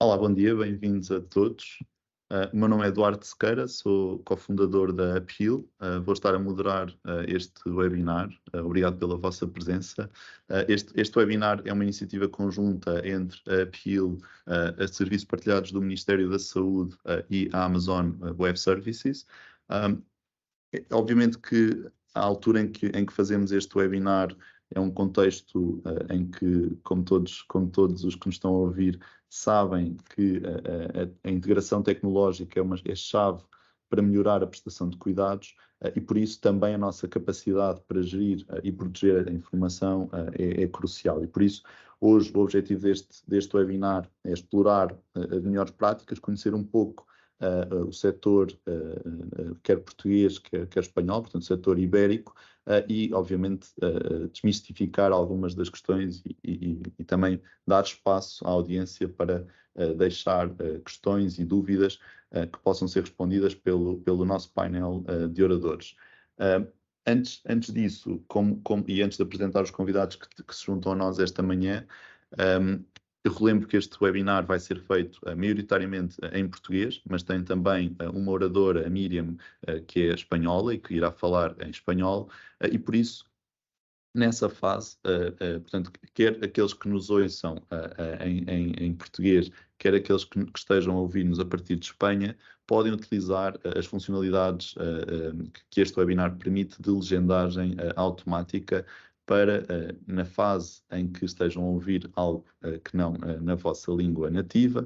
Olá, bom dia, bem-vindos a todos. O meu nome é Eduardo Sequeira, sou cofundador da Uphill. Vou estar a moderar este webinar. Obrigado pela vossa presença. Este webinar é uma iniciativa conjunta entre a Uphill, a Serviços Partilhados do Ministério da Saúde e a Amazon Web Services. Obviamente que a altura em que fazemos este webinar é um contexto em que, como todos os que nos estão a ouvir, sabem que a integração tecnológica é chave para melhorar a prestação de cuidados e, por isso, também a nossa capacidade para gerir e proteger a informação é crucial. E, por isso, hoje, o objetivo deste webinar é explorar as melhores práticas, conhecer um pouco o setor, quer português, quer espanhol, portanto, o setor ibérico, e, obviamente, desmistificar algumas das questões e também dar espaço à audiência para deixar questões e dúvidas que possam ser respondidas pelo nosso painel de oradores. Antes disso, e antes de apresentar os convidados que se juntam a nós esta manhã, eu relembro que este webinar vai ser feito maioritariamente em português, mas tem também uma oradora, a Miriam, que é espanhola e que irá falar em espanhol, e por isso, nessa fase, portanto, quer aqueles que nos ouçam em português, quer aqueles que estejam a ouvir-nos a partir de Espanha, podem utilizar as funcionalidades que este webinar permite de legendagem automática para, na fase em que estejam a ouvir algo que não na vossa língua nativa,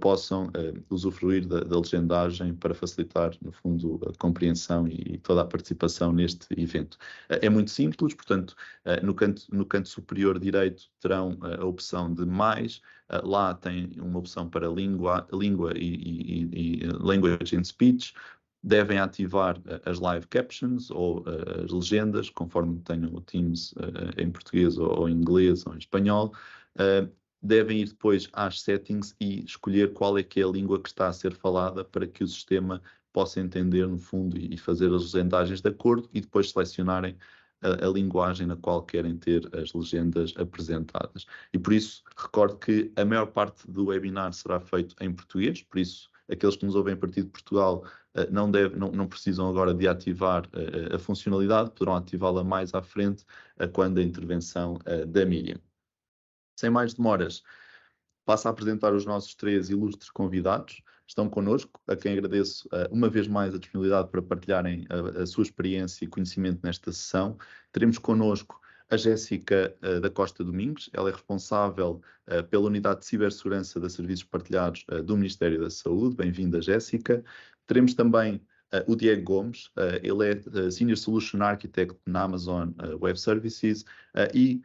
possam usufruir da legendagem para facilitar, no fundo, a compreensão e toda a participação neste evento. É muito simples, portanto, no canto superior direito terão a opção de mais, lá tem uma opção para língua e Language and Speech. Devem ativar as live captions ou as legendas, conforme tenham o Teams em português ou em inglês ou em espanhol. Devem ir depois às settings e escolher qual é que é a língua que está a ser falada para que o sistema possa entender, no fundo, e fazer as legendagens de acordo e depois selecionarem a linguagem na qual querem ter as legendas apresentadas. E por isso, recordo que a maior parte do webinar será feito em português, por isso, aqueles que nos ouvem a partir de Portugal não precisam agora de ativar a funcionalidade, poderão ativá-la mais à frente quando a intervenção da Miriam. Sem mais demoras, passo a apresentar os nossos três ilustres convidados. Estão connosco, a quem agradeço uma vez mais a disponibilidade para partilharem a sua experiência e conhecimento nesta sessão. Teremos connosco a Jéssica da Costa Domingos, ela é responsável pela Unidade de Cibersegurança de Serviços Partilhados do Ministério da Saúde. Bem-vinda, Jéssica. Teremos também o Diego Gomes, ele é Senior Solution Architect na Amazon Web Services, e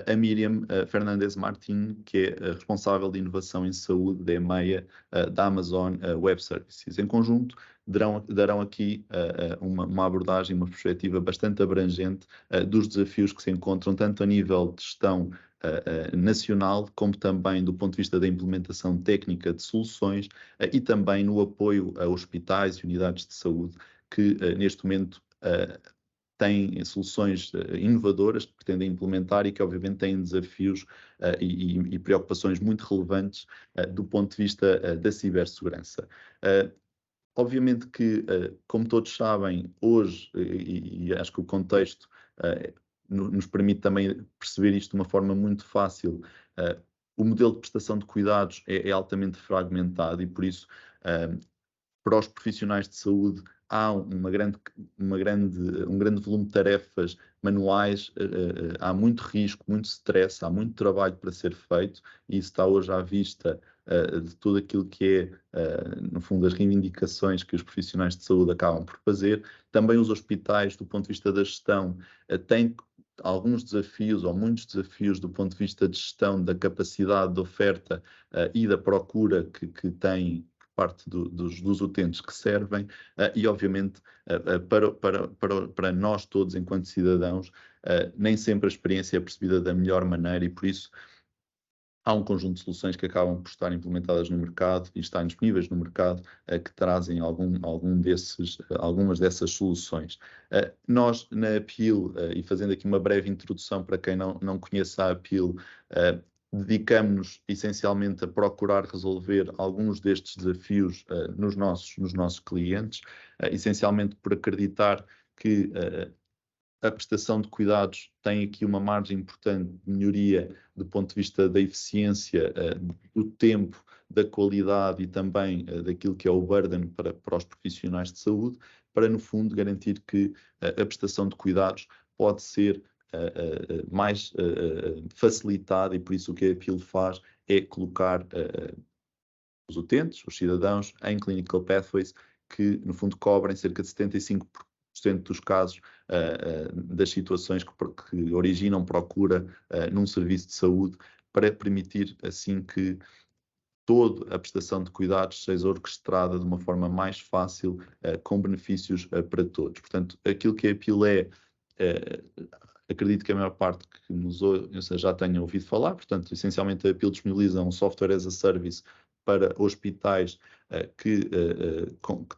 a Miriam Fernandes Martin, que é responsável de inovação em saúde da EMEA da Amazon Web Services. Em conjunto, darão aqui uma abordagem, uma perspectiva bastante abrangente dos desafios que se encontram, tanto a nível de gestão nacional, como também do ponto de vista da implementação técnica de soluções e também no apoio a hospitais e unidades de saúde que, neste momento, têm soluções inovadoras que pretendem implementar e que, obviamente, têm desafios e preocupações muito relevantes do ponto de vista da cibersegurança. Obviamente que, como todos sabem, hoje, e acho que o contexto nos permite também perceber isto de uma forma muito fácil, o modelo de prestação de cuidados é altamente fragmentado e, por isso, para os profissionais de saúde, há um grande volume de tarefas manuais, há muito risco, muito stress, há muito trabalho para ser feito e isso está hoje à vista de tudo aquilo que é, no fundo, as reivindicações que os profissionais de saúde acabam por fazer. Também os hospitais, do ponto de vista da gestão, têm alguns desafios ou muitos desafios do ponto de vista de gestão da capacidade de oferta e da procura que têm parte dos utentes que servem e, obviamente, para nós todos, enquanto cidadãos, nem sempre a experiência é percebida da melhor maneira e, por isso, há um conjunto de soluções que acabam por estar implementadas no mercado e estarem disponíveis no mercado que trazem algumas dessas soluções. Nós, na Uphill, e fazendo aqui uma breve introdução para quem não conheça a Uphill, dedicamos-nos essencialmente a procurar resolver alguns destes desafios nos nossos clientes, essencialmente por acreditar que a prestação de cuidados tem aqui uma margem importante de melhoria do ponto de vista da eficiência, do tempo, da qualidade e também daquilo que é o burden para os profissionais de saúde, para, no fundo, garantir que a prestação de cuidados pode ser mais facilitada, e por isso o que a Appeal faz é colocar os utentes, os cidadãos, em Clinical Pathways, que, no fundo, cobrem cerca de 75% dos casos das situações que originam procura num serviço de saúde, para permitir, assim, que toda a prestação de cuidados seja orquestrada de uma forma mais fácil, com benefícios para todos. Portanto, aquilo que a Appeal acredito que a maior parte que nos ouça já tenha ouvido falar. Portanto, essencialmente a Appeal disponibiliza um software as a service para hospitais que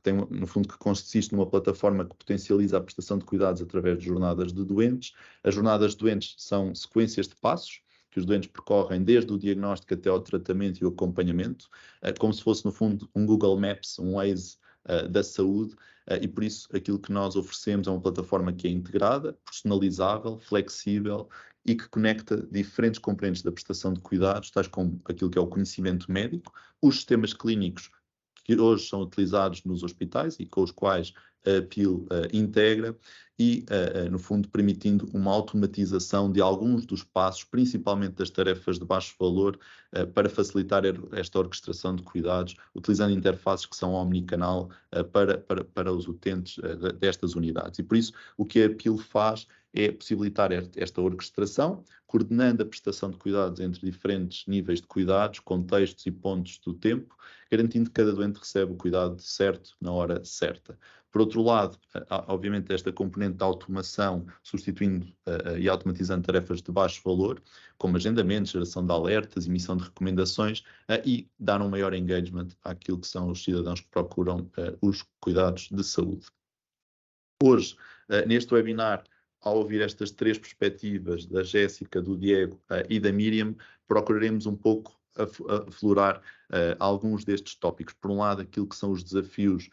tem, no fundo, que consiste numa plataforma que potencializa a prestação de cuidados através de jornadas de doentes. As jornadas de doentes são sequências de passos que os doentes percorrem desde o diagnóstico até ao tratamento e o acompanhamento, como se fosse, no fundo, um Google Maps, um Waze da saúde, e por isso aquilo que nós oferecemos é uma plataforma que é integrada, personalizável, flexível e que conecta diferentes componentes da prestação de cuidados, tais como aquilo que é o conhecimento médico, os sistemas clínicos que hoje são utilizados nos hospitais e com os quais a Appeal integra, e, no fundo, permitindo uma automatização de alguns dos passos, principalmente das tarefas de baixo valor, para facilitar esta orquestração de cuidados, utilizando interfaces que são omnicanal para os utentes destas unidades. E por isso, o que a Appeal faz é possibilitar esta orquestração, coordenando a prestação de cuidados entre diferentes níveis de cuidados, contextos e pontos do tempo, garantindo que cada doente recebe o cuidado certo na hora certa. Por outro lado, obviamente, esta componente da automação, substituindo e automatizando tarefas de baixo valor, como agendamento, geração de alertas, emissão de recomendações, e dar um maior engagement àquilo que são os cidadãos que procuram os cuidados de saúde. Hoje, neste webinar, ao ouvir estas três perspectivas da Jéssica, do Diego e da Miriam, procuraremos um pouco aflorar alguns destes tópicos. Por um lado, aquilo que são os desafios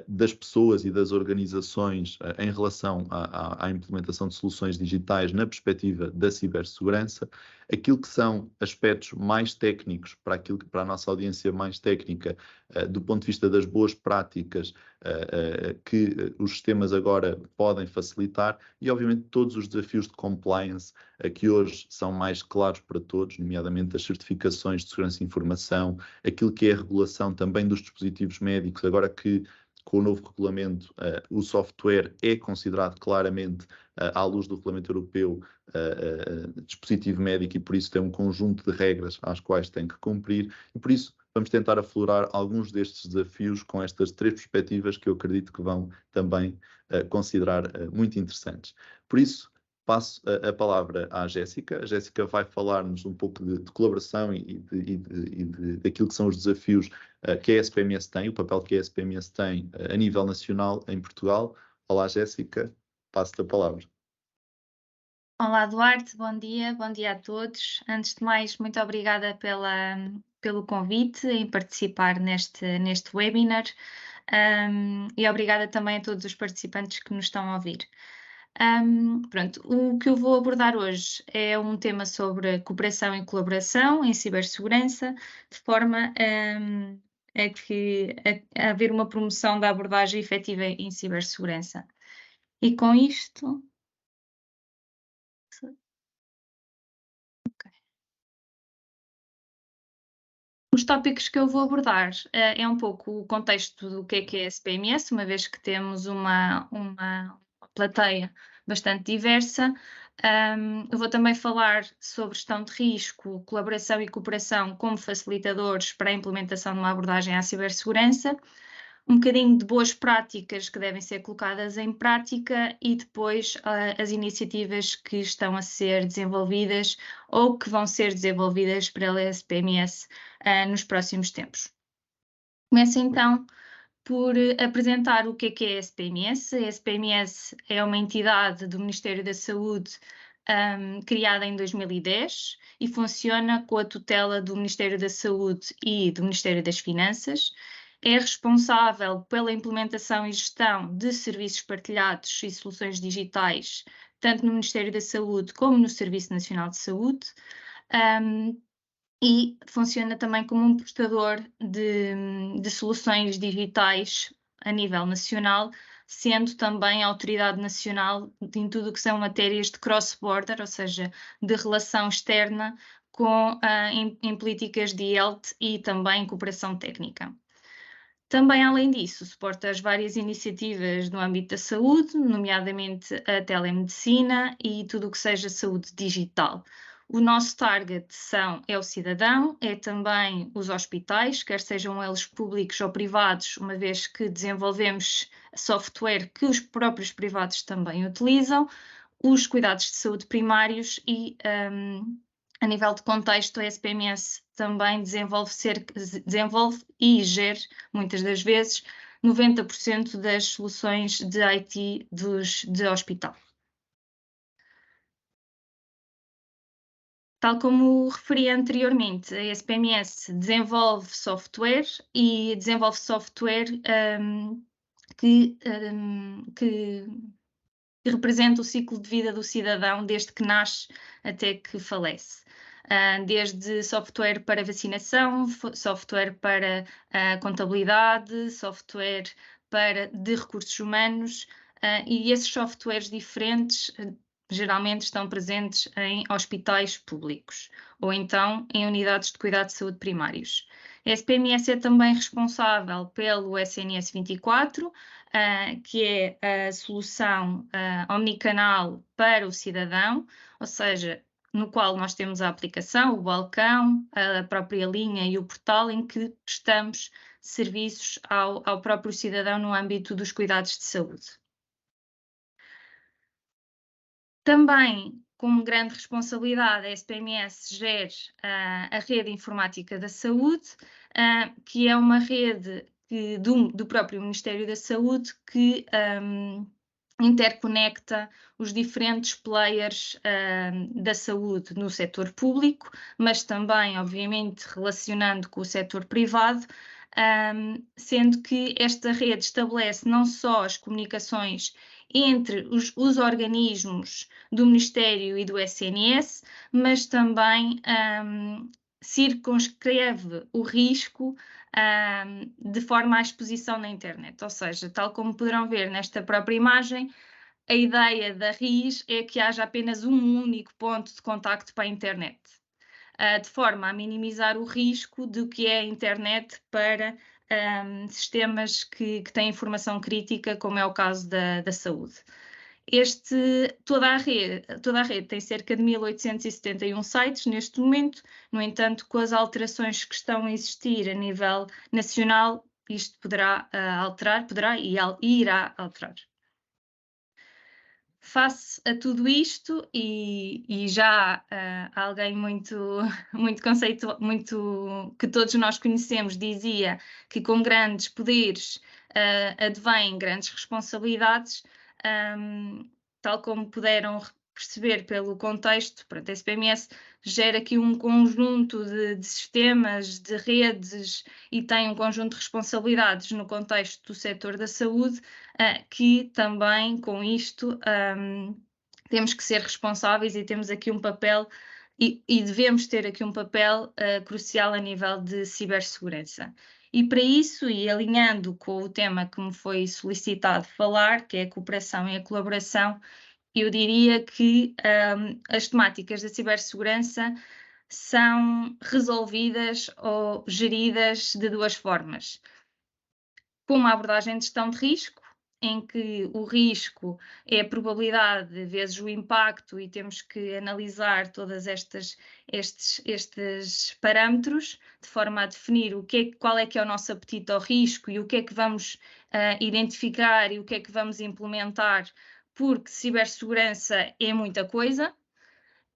das pessoas e das organizações em relação à implementação de soluções digitais na perspectiva da cibersegurança, aquilo que são aspectos mais técnicos para a nossa audiência mais técnica, do ponto de vista das boas práticas que os sistemas agora podem facilitar, e obviamente todos os desafios de compliance que hoje são mais claros para todos, nomeadamente as certificações de segurança de informação, aquilo que é a regulação também dos dispositivos médicos, agora que com o novo regulamento o software é considerado claramente, à luz do regulamento europeu, dispositivo médico, e por isso tem um conjunto de regras às quais tem que cumprir, e por isso vamos tentar aflorar alguns destes desafios com estas três perspectivas que eu acredito que vão também considerar muito interessantes. Por isso, passo a palavra à Jéssica. A Jéssica vai falar-nos um pouco de colaboração e daquilo que são os desafios que a SPMS tem, o papel que a SPMS tem a nível nacional em Portugal. Olá, Jéssica, passo-te a palavra. Olá, Duarte, bom dia a todos. Antes de mais, muito obrigada pelo convite em participar neste webinar, e obrigada também a todos os participantes que nos estão a ouvir. Pronto, o que eu vou abordar hoje é um tema sobre cooperação e colaboração em cibersegurança, de forma a haver uma promoção da abordagem efetiva em cibersegurança. E com isto... Os tópicos que eu vou abordar é um pouco o contexto do que é a SPMS, uma vez que temos uma plateia bastante diversa. Eu vou também falar sobre gestão de risco, colaboração e cooperação como facilitadores para a implementação de uma abordagem à cibersegurança, um bocadinho de boas práticas que devem ser colocadas em prática e depois as iniciativas que estão a ser desenvolvidas ou que vão ser desenvolvidas pela SPMS nos próximos tempos. Começo então por apresentar o que é a SPMS. A SPMS é uma entidade do Ministério da Saúde criada em 2010 e funciona com a tutela do Ministério da Saúde e do Ministério das Finanças. É responsável pela implementação e gestão de serviços partilhados e soluções digitais, tanto no Ministério da Saúde como no Serviço Nacional de Saúde. E funciona também como um prestador de soluções digitais a nível nacional, sendo também a autoridade nacional em tudo o que são matérias de cross-border, ou seja, de relação externa em políticas de health e também cooperação técnica. Também, além disso, suporta as várias iniciativas no âmbito da saúde, nomeadamente a telemedicina e tudo o que seja saúde digital. O nosso target é o cidadão, é também os hospitais, quer sejam eles públicos ou privados, uma vez que desenvolvemos software que os próprios privados também utilizam, os cuidados de saúde primários e, a nível de contexto, a SPMS também desenvolve e gera, muitas das vezes, 90% das soluções de IT de hospital. Tal como referi anteriormente, a SPMS desenvolve software que representa o ciclo de vida do cidadão desde que nasce até que falece. Desde software para vacinação, software para contabilidade, software de recursos humanos, e esses softwares diferentes geralmente estão presentes em hospitais públicos ou então em unidades de cuidado de saúde primários. A SPMS é também responsável pelo SNS 24, que é a solução omnicanal para o cidadão, ou seja, no qual nós temos a aplicação, o balcão, a própria linha e o portal em que prestamos serviços ao próprio cidadão no âmbito dos cuidados de saúde. Também, como grande responsabilidade, a SPMS gera a rede informática da saúde, que é uma rede do próprio Ministério da Saúde que interconecta os diferentes players da saúde no setor público, mas também, obviamente, relacionando com o setor privado, sendo que esta rede estabelece não só as comunicações entre os organismos do Ministério e do SNS, mas também circunscreve o risco de forma à exposição na internet. Ou seja, tal como poderão ver nesta própria imagem, a ideia da RIS é que haja apenas um único ponto de contacto para a internet, de forma a minimizar o risco do que é a internet para sistemas que têm informação crítica, como é o caso da saúde. Toda a rede tem cerca de 1871 sites neste momento, no entanto, com as alterações que estão a existir a nível nacional, isto poderá e irá alterar. Face a tudo isto, e já alguém muito que todos nós conhecemos dizia que com grandes poderes advêm grandes responsabilidades, tal como puderam perceber pelo contexto, pronto, a SPMS gera aqui um conjunto de sistemas, de redes e tem um conjunto de responsabilidades no contexto do setor da saúde, que também com isto temos que ser responsáveis e temos aqui um papel e devemos ter aqui um papel crucial a nível de cibersegurança. E para isso, e alinhando com o tema que me foi solicitado falar, que é a cooperação e a colaboração, eu diria que as temáticas da cibersegurança são resolvidas ou geridas de duas formas. Com uma abordagem de gestão de risco, em que o risco é a probabilidade vezes o impacto e temos que analisar todas estes parâmetros de forma a definir qual é que é o nosso apetite ao risco e o que é que vamos identificar e o que é que vamos implementar, porque cibersegurança é muita coisa.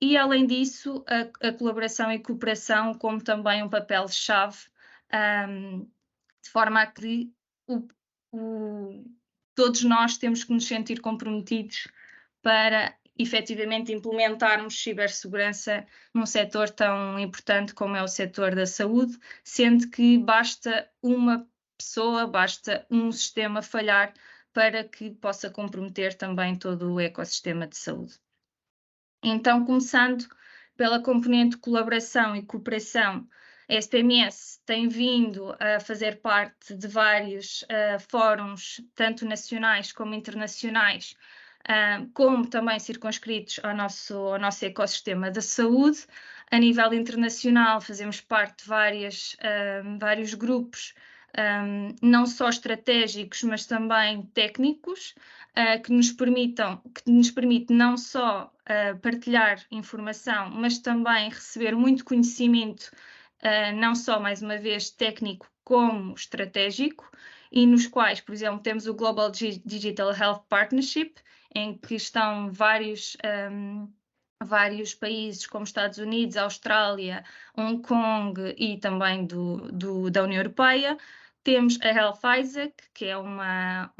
E, além disso, a colaboração e cooperação como também um papel-chave, de forma a que todos nós temos que nos sentir comprometidos para efetivamente implementarmos cibersegurança num setor tão importante como é o setor da saúde, sendo que basta uma pessoa, basta um sistema falhar para que possa comprometer também todo o ecossistema de saúde. Então, começando pela componente de colaboração e cooperação, a SPMS tem vindo a fazer parte de vários fóruns, tanto nacionais como internacionais, como também circunscritos ao nosso ecossistema da saúde. A nível internacional, fazemos parte de vários grupos, não só estratégicos, mas também técnicos, que nos permite não só partilhar informação, mas também receber muito conhecimento, não só, mais uma vez, técnico, como estratégico, e nos quais, por exemplo, temos o Global Digital Health Partnership, em que estão vários países, como Estados Unidos, Austrália, Hong Kong e também da União Europeia. Temos a Health Isaac, que é uma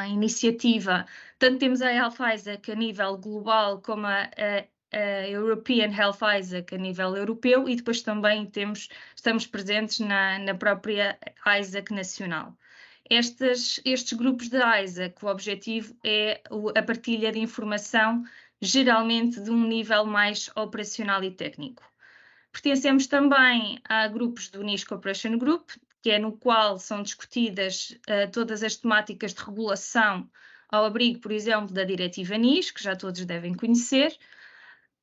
iniciativa, tanto temos a Health Isaac a nível global como a European Health Isaac a nível europeu, e depois também estamos presentes na própria Isaac nacional. Estes grupos de Isaac, o objetivo é a partilha de informação, geralmente de um nível mais operacional e técnico. Pertencemos também a grupos do NIS Cooperation Group, que é no qual são discutidas todas as temáticas de regulação ao abrigo, por exemplo, da diretiva NIS, que já todos devem conhecer.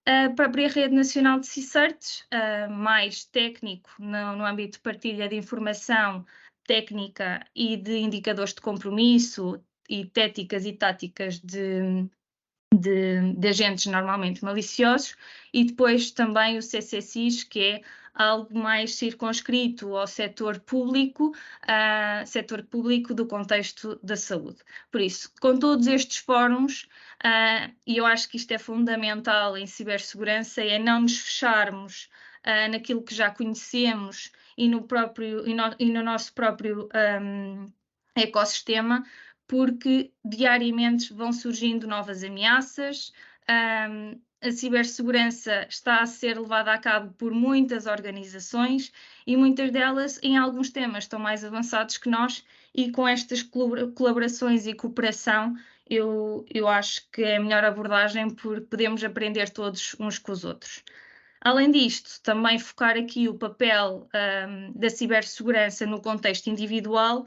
A própria Rede Nacional de CSIRTs, mais técnico no âmbito de partilha de informação técnica e de indicadores de compromisso e téticas e táticas de agentes normalmente maliciosos, e depois também o CCCIS, que é algo mais circunscrito ao setor público do contexto da saúde. Por isso, com todos estes fóruns, e eu acho que isto é fundamental em cibersegurança, é não nos fecharmos naquilo que já conhecemos e no nosso próprio ecossistema, porque diariamente vão surgindo novas ameaças. A cibersegurança está a ser levada a cabo por muitas organizações e muitas delas, em alguns temas, estão mais avançados que nós, e com estas colaborações e cooperação, eu acho que é a melhor abordagem, porque podemos aprender todos uns com os outros. Além disto, também focar aqui o papel da cibersegurança no contexto individual,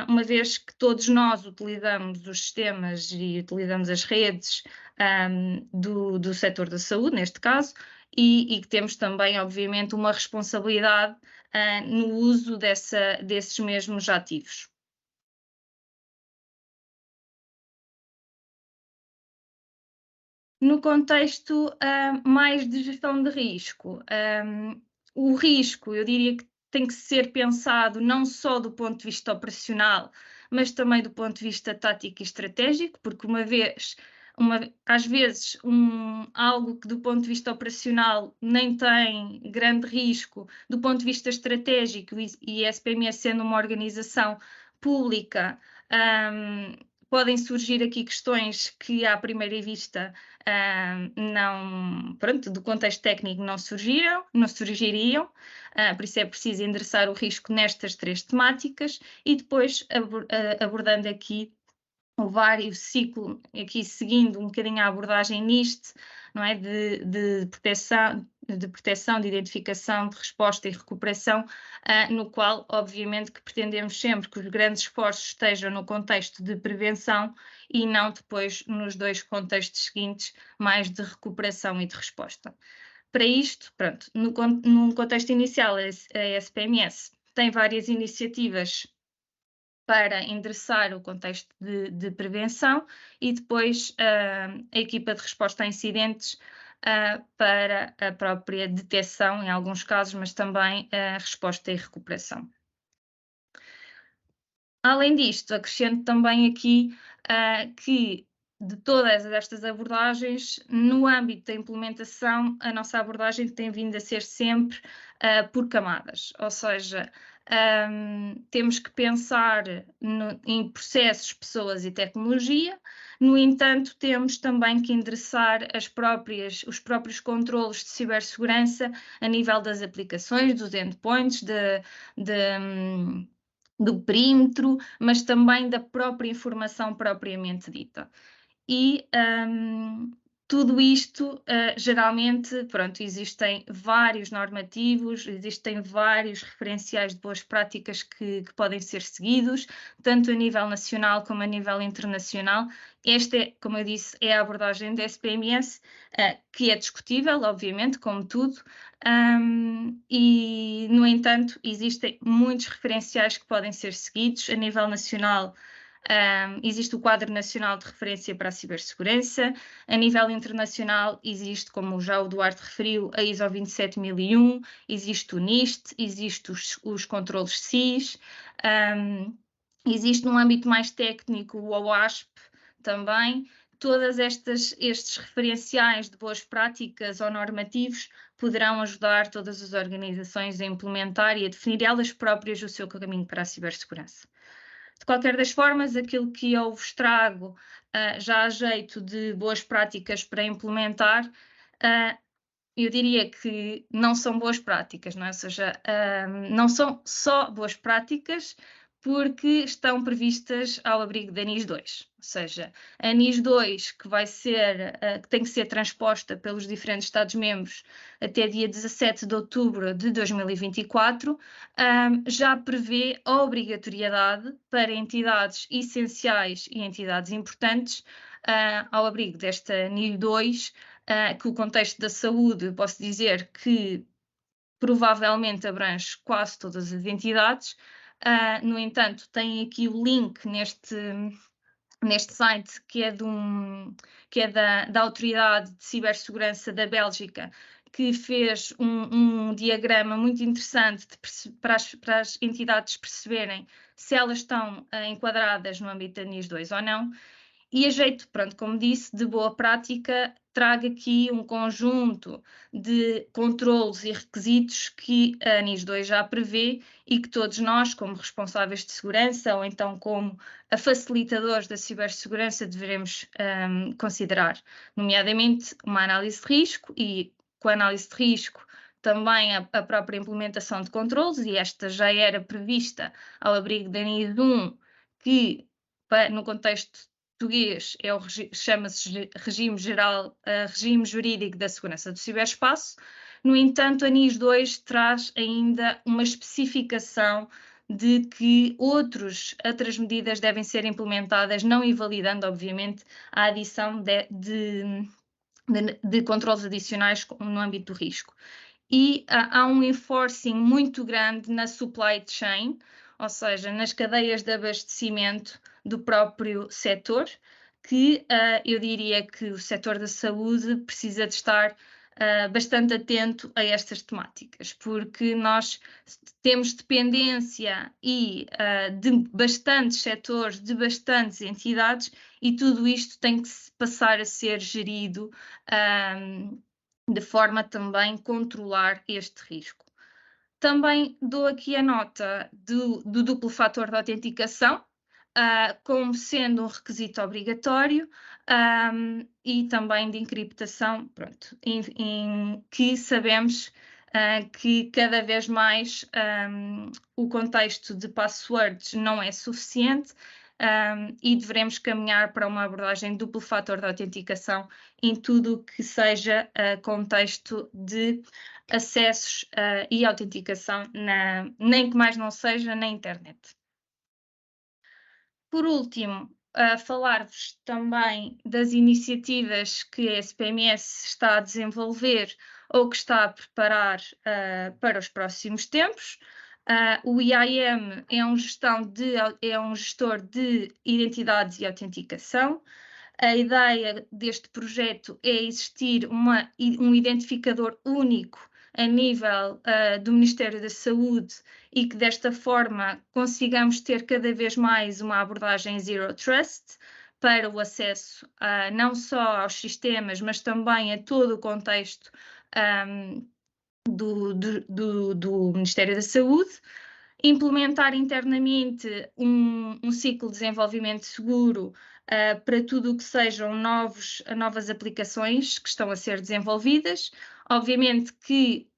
uma vez que todos nós utilizamos os sistemas e utilizamos as redes do setor da saúde, neste caso, e que temos também, obviamente, uma responsabilidade no uso desses mesmos ativos. No contexto mais de gestão de risco, o risco, eu diria que tem que ser pensado não só do ponto de vista operacional, mas também do ponto de vista tático e estratégico, porque às vezes algo que do ponto de vista operacional nem tem grande risco, do ponto de vista estratégico, e a SPMS sendo uma organização pública, podem surgir aqui questões que à primeira vista do contexto técnico não surgiriam, por isso é preciso endereçar o risco nestas 3 temáticas e depois abordando aqui o vários ciclo, aqui seguindo um bocadinho a abordagem NIST, não é? de proteção, de identificação, de resposta e recuperação, no qual, obviamente, que pretendemos sempre que os grandes esforços estejam no contexto de prevenção e não depois nos 2 contextos seguintes, mais de recuperação e de resposta. Para isto, pronto, no contexto inicial, a SPMS tem várias iniciativas para endereçar o contexto de prevenção, e depois a equipa de resposta a incidentes para a própria detecção, em alguns casos, mas também a resposta e recuperação. Além disto, acrescento também aqui que de todas estas abordagens, no âmbito da implementação, a nossa abordagem tem vindo a ser sempre por camadas, ou seja, temos que pensar em processos, pessoas e tecnologia. No entanto, temos também que endereçar os próprios controlos de cibersegurança a nível das aplicações, dos endpoints, do perímetro, mas também da própria informação propriamente dita. E tudo isto, geralmente, pronto, existem vários normativos, existem vários referenciais de boas práticas que podem ser seguidos, tanto a nível nacional como a nível internacional. Esta, como eu disse, é a abordagem da SPMS, que é discutível, obviamente, como tudo, e, no entanto, existem muitos referenciais que podem ser seguidos. A nível nacional, existe o Quadro Nacional de Referência para a Cibersegurança. A nível internacional existe, como já o Duarte referiu, a ISO 27001, existe o NIST, existe os controles SIS, existe num âmbito mais técnico o OWASP também. Todos estes referenciais de boas práticas ou normativos poderão ajudar todas as organizações a implementar e a definir elas próprias o seu caminho para a cibersegurança. De qualquer das formas, aquilo que eu vos trago já a jeito de boas práticas para implementar, eu diria que não são boas práticas, não é? Ou seja, não são só boas práticas porque estão previstas ao abrigo da NIS 2. Ou seja, a NIS 2, que tem que ser transposta pelos diferentes Estados-membros até dia 17 de outubro de 2024, já prevê a obrigatoriedade para entidades essenciais e entidades importantes, ao abrigo desta NIS 2, que o contexto da saúde, posso dizer que provavelmente abrange quase todas as entidades. No entanto, tem aqui o link neste site que é da Autoridade de Cibersegurança da Bélgica, que fez um diagrama muito interessante para as entidades perceberem se elas estão enquadradas no âmbito da NIS 2 ou não. E a jeito, pronto, como disse, de boa prática, trago aqui um conjunto de controlos e requisitos que a NIS 2 já prevê e que todos nós, como responsáveis de segurança ou então como facilitadores da cibersegurança, devemos considerar, nomeadamente uma análise de risco e, com a análise de risco, também a própria implementação de controlos, e esta já era prevista ao abrigo da NIS 1, que, no contexto português, chama-se Regime Jurídico da Segurança do Ciberespaço. No entanto, a NIS 2 traz ainda uma especificação de que outras medidas devem ser implementadas, não invalidando, obviamente, a adição de controles adicionais no âmbito do risco. E há um enforcing muito grande na supply chain, ou seja, nas cadeias de abastecimento do próprio setor, que eu diria que o setor da saúde precisa de estar bastante atento a estas temáticas, porque nós temos dependência de bastantes setores, de bastantes entidades, e tudo isto tem que passar a ser gerido de forma também controlar este risco. Também dou aqui a nota do duplo fator de autenticação, como sendo um requisito obrigatório, e também de encriptação, pronto, que sabemos que cada vez mais o contexto de passwords não é suficiente, e devemos caminhar para uma abordagem de duplo fator de autenticação em tudo o que seja contexto de acessos e autenticação, nem que mais não seja na internet. Por último, falar-vos também das iniciativas que a SPMS está a desenvolver ou que está a preparar para os próximos tempos. O IAM é um gestor de identidades e autenticação. A ideia deste projeto é existir um identificador único a nível do Ministério da Saúde e que desta forma consigamos ter cada vez mais uma abordagem Zero Trust para o acesso não só aos sistemas, mas também a todo o contexto do Ministério da Saúde, implementar internamente um ciclo de desenvolvimento seguro para tudo o que sejam novas aplicações que estão a ser desenvolvidas. Obviamente que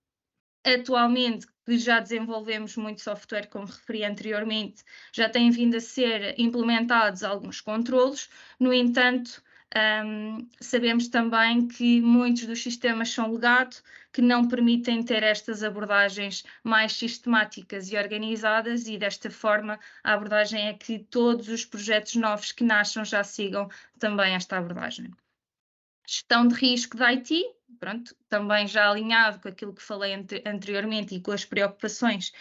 atualmente que já desenvolvemos muito software, como referi anteriormente, já têm vindo a ser implementados alguns controlos. No entanto, sabemos também que muitos dos sistemas são legado, que não permitem ter estas abordagens mais sistemáticas e organizadas, e desta forma a abordagem é que todos os projetos novos que nasçam já sigam também esta abordagem. Gestão de risco da IT, pronto, também já alinhado com aquilo que falei anteriormente e com as preocupações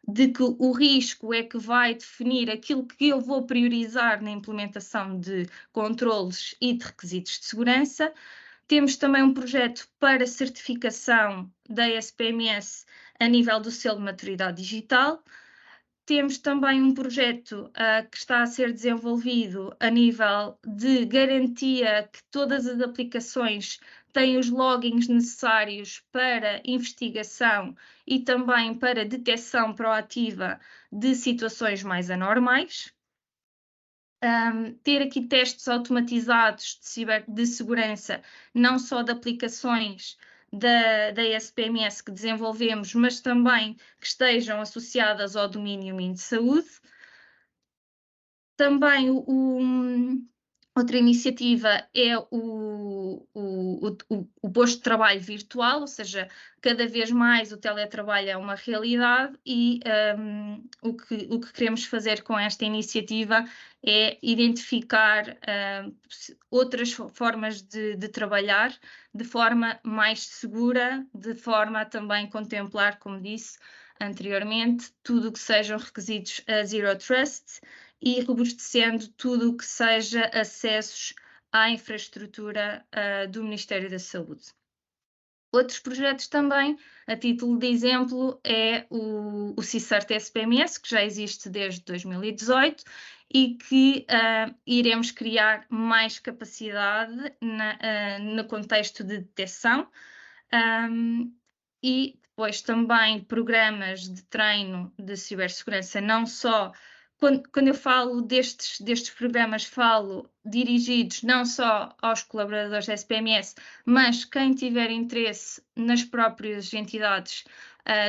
de que o risco é que vai definir aquilo que eu vou priorizar na implementação de controles e de requisitos de segurança. Temos também um projeto para certificação da SPMS a nível do selo de maturidade digital. Temos também um projeto que está a ser desenvolvido a nível de garantia que todas as aplicações têm os logins necessários para investigação e também para detecção proativa de situações mais anormais. Ter aqui testes automatizados de segurança, não só de aplicações da SPMS que desenvolvemos, mas também que estejam associadas ao domínio de saúde. Também outra iniciativa é o posto de trabalho virtual, ou seja, cada vez mais o teletrabalho é uma realidade e o que queremos fazer com esta iniciativa é identificar outras formas de trabalhar de forma mais segura, de forma a também contemplar, como disse anteriormente, tudo o que sejam requisitos a Zero Trust e robustecendo tudo o que seja acessos à infraestrutura do Ministério da Saúde. Outros projetos também, a título de exemplo, é o CSIRT SPMS, que já existe desde 2018 e que iremos criar mais capacidade no contexto de detecção. E depois também programas de treino de cibersegurança, não só quando eu falo destes programas, falo dirigidos não só aos colaboradores da SPMS, mas quem tiver interesse nas próprias entidades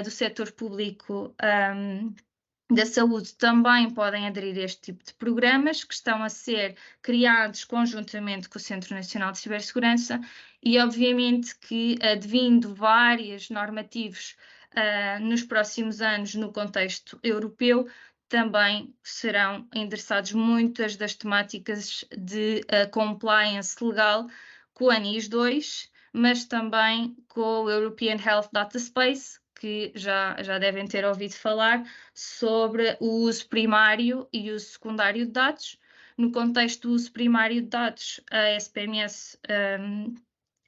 do setor público da saúde também podem aderir a este tipo de programas que estão a ser criados conjuntamente com o Centro Nacional de Cibersegurança e obviamente que advindo vários normativos nos próximos anos no contexto europeu, também serão endereçados muitas das temáticas de compliance legal com o ANIS 2, mas também com o European Health Data Space, que já devem ter ouvido falar, sobre o uso primário e uso secundário de dados. No contexto do uso primário de dados, a SPMS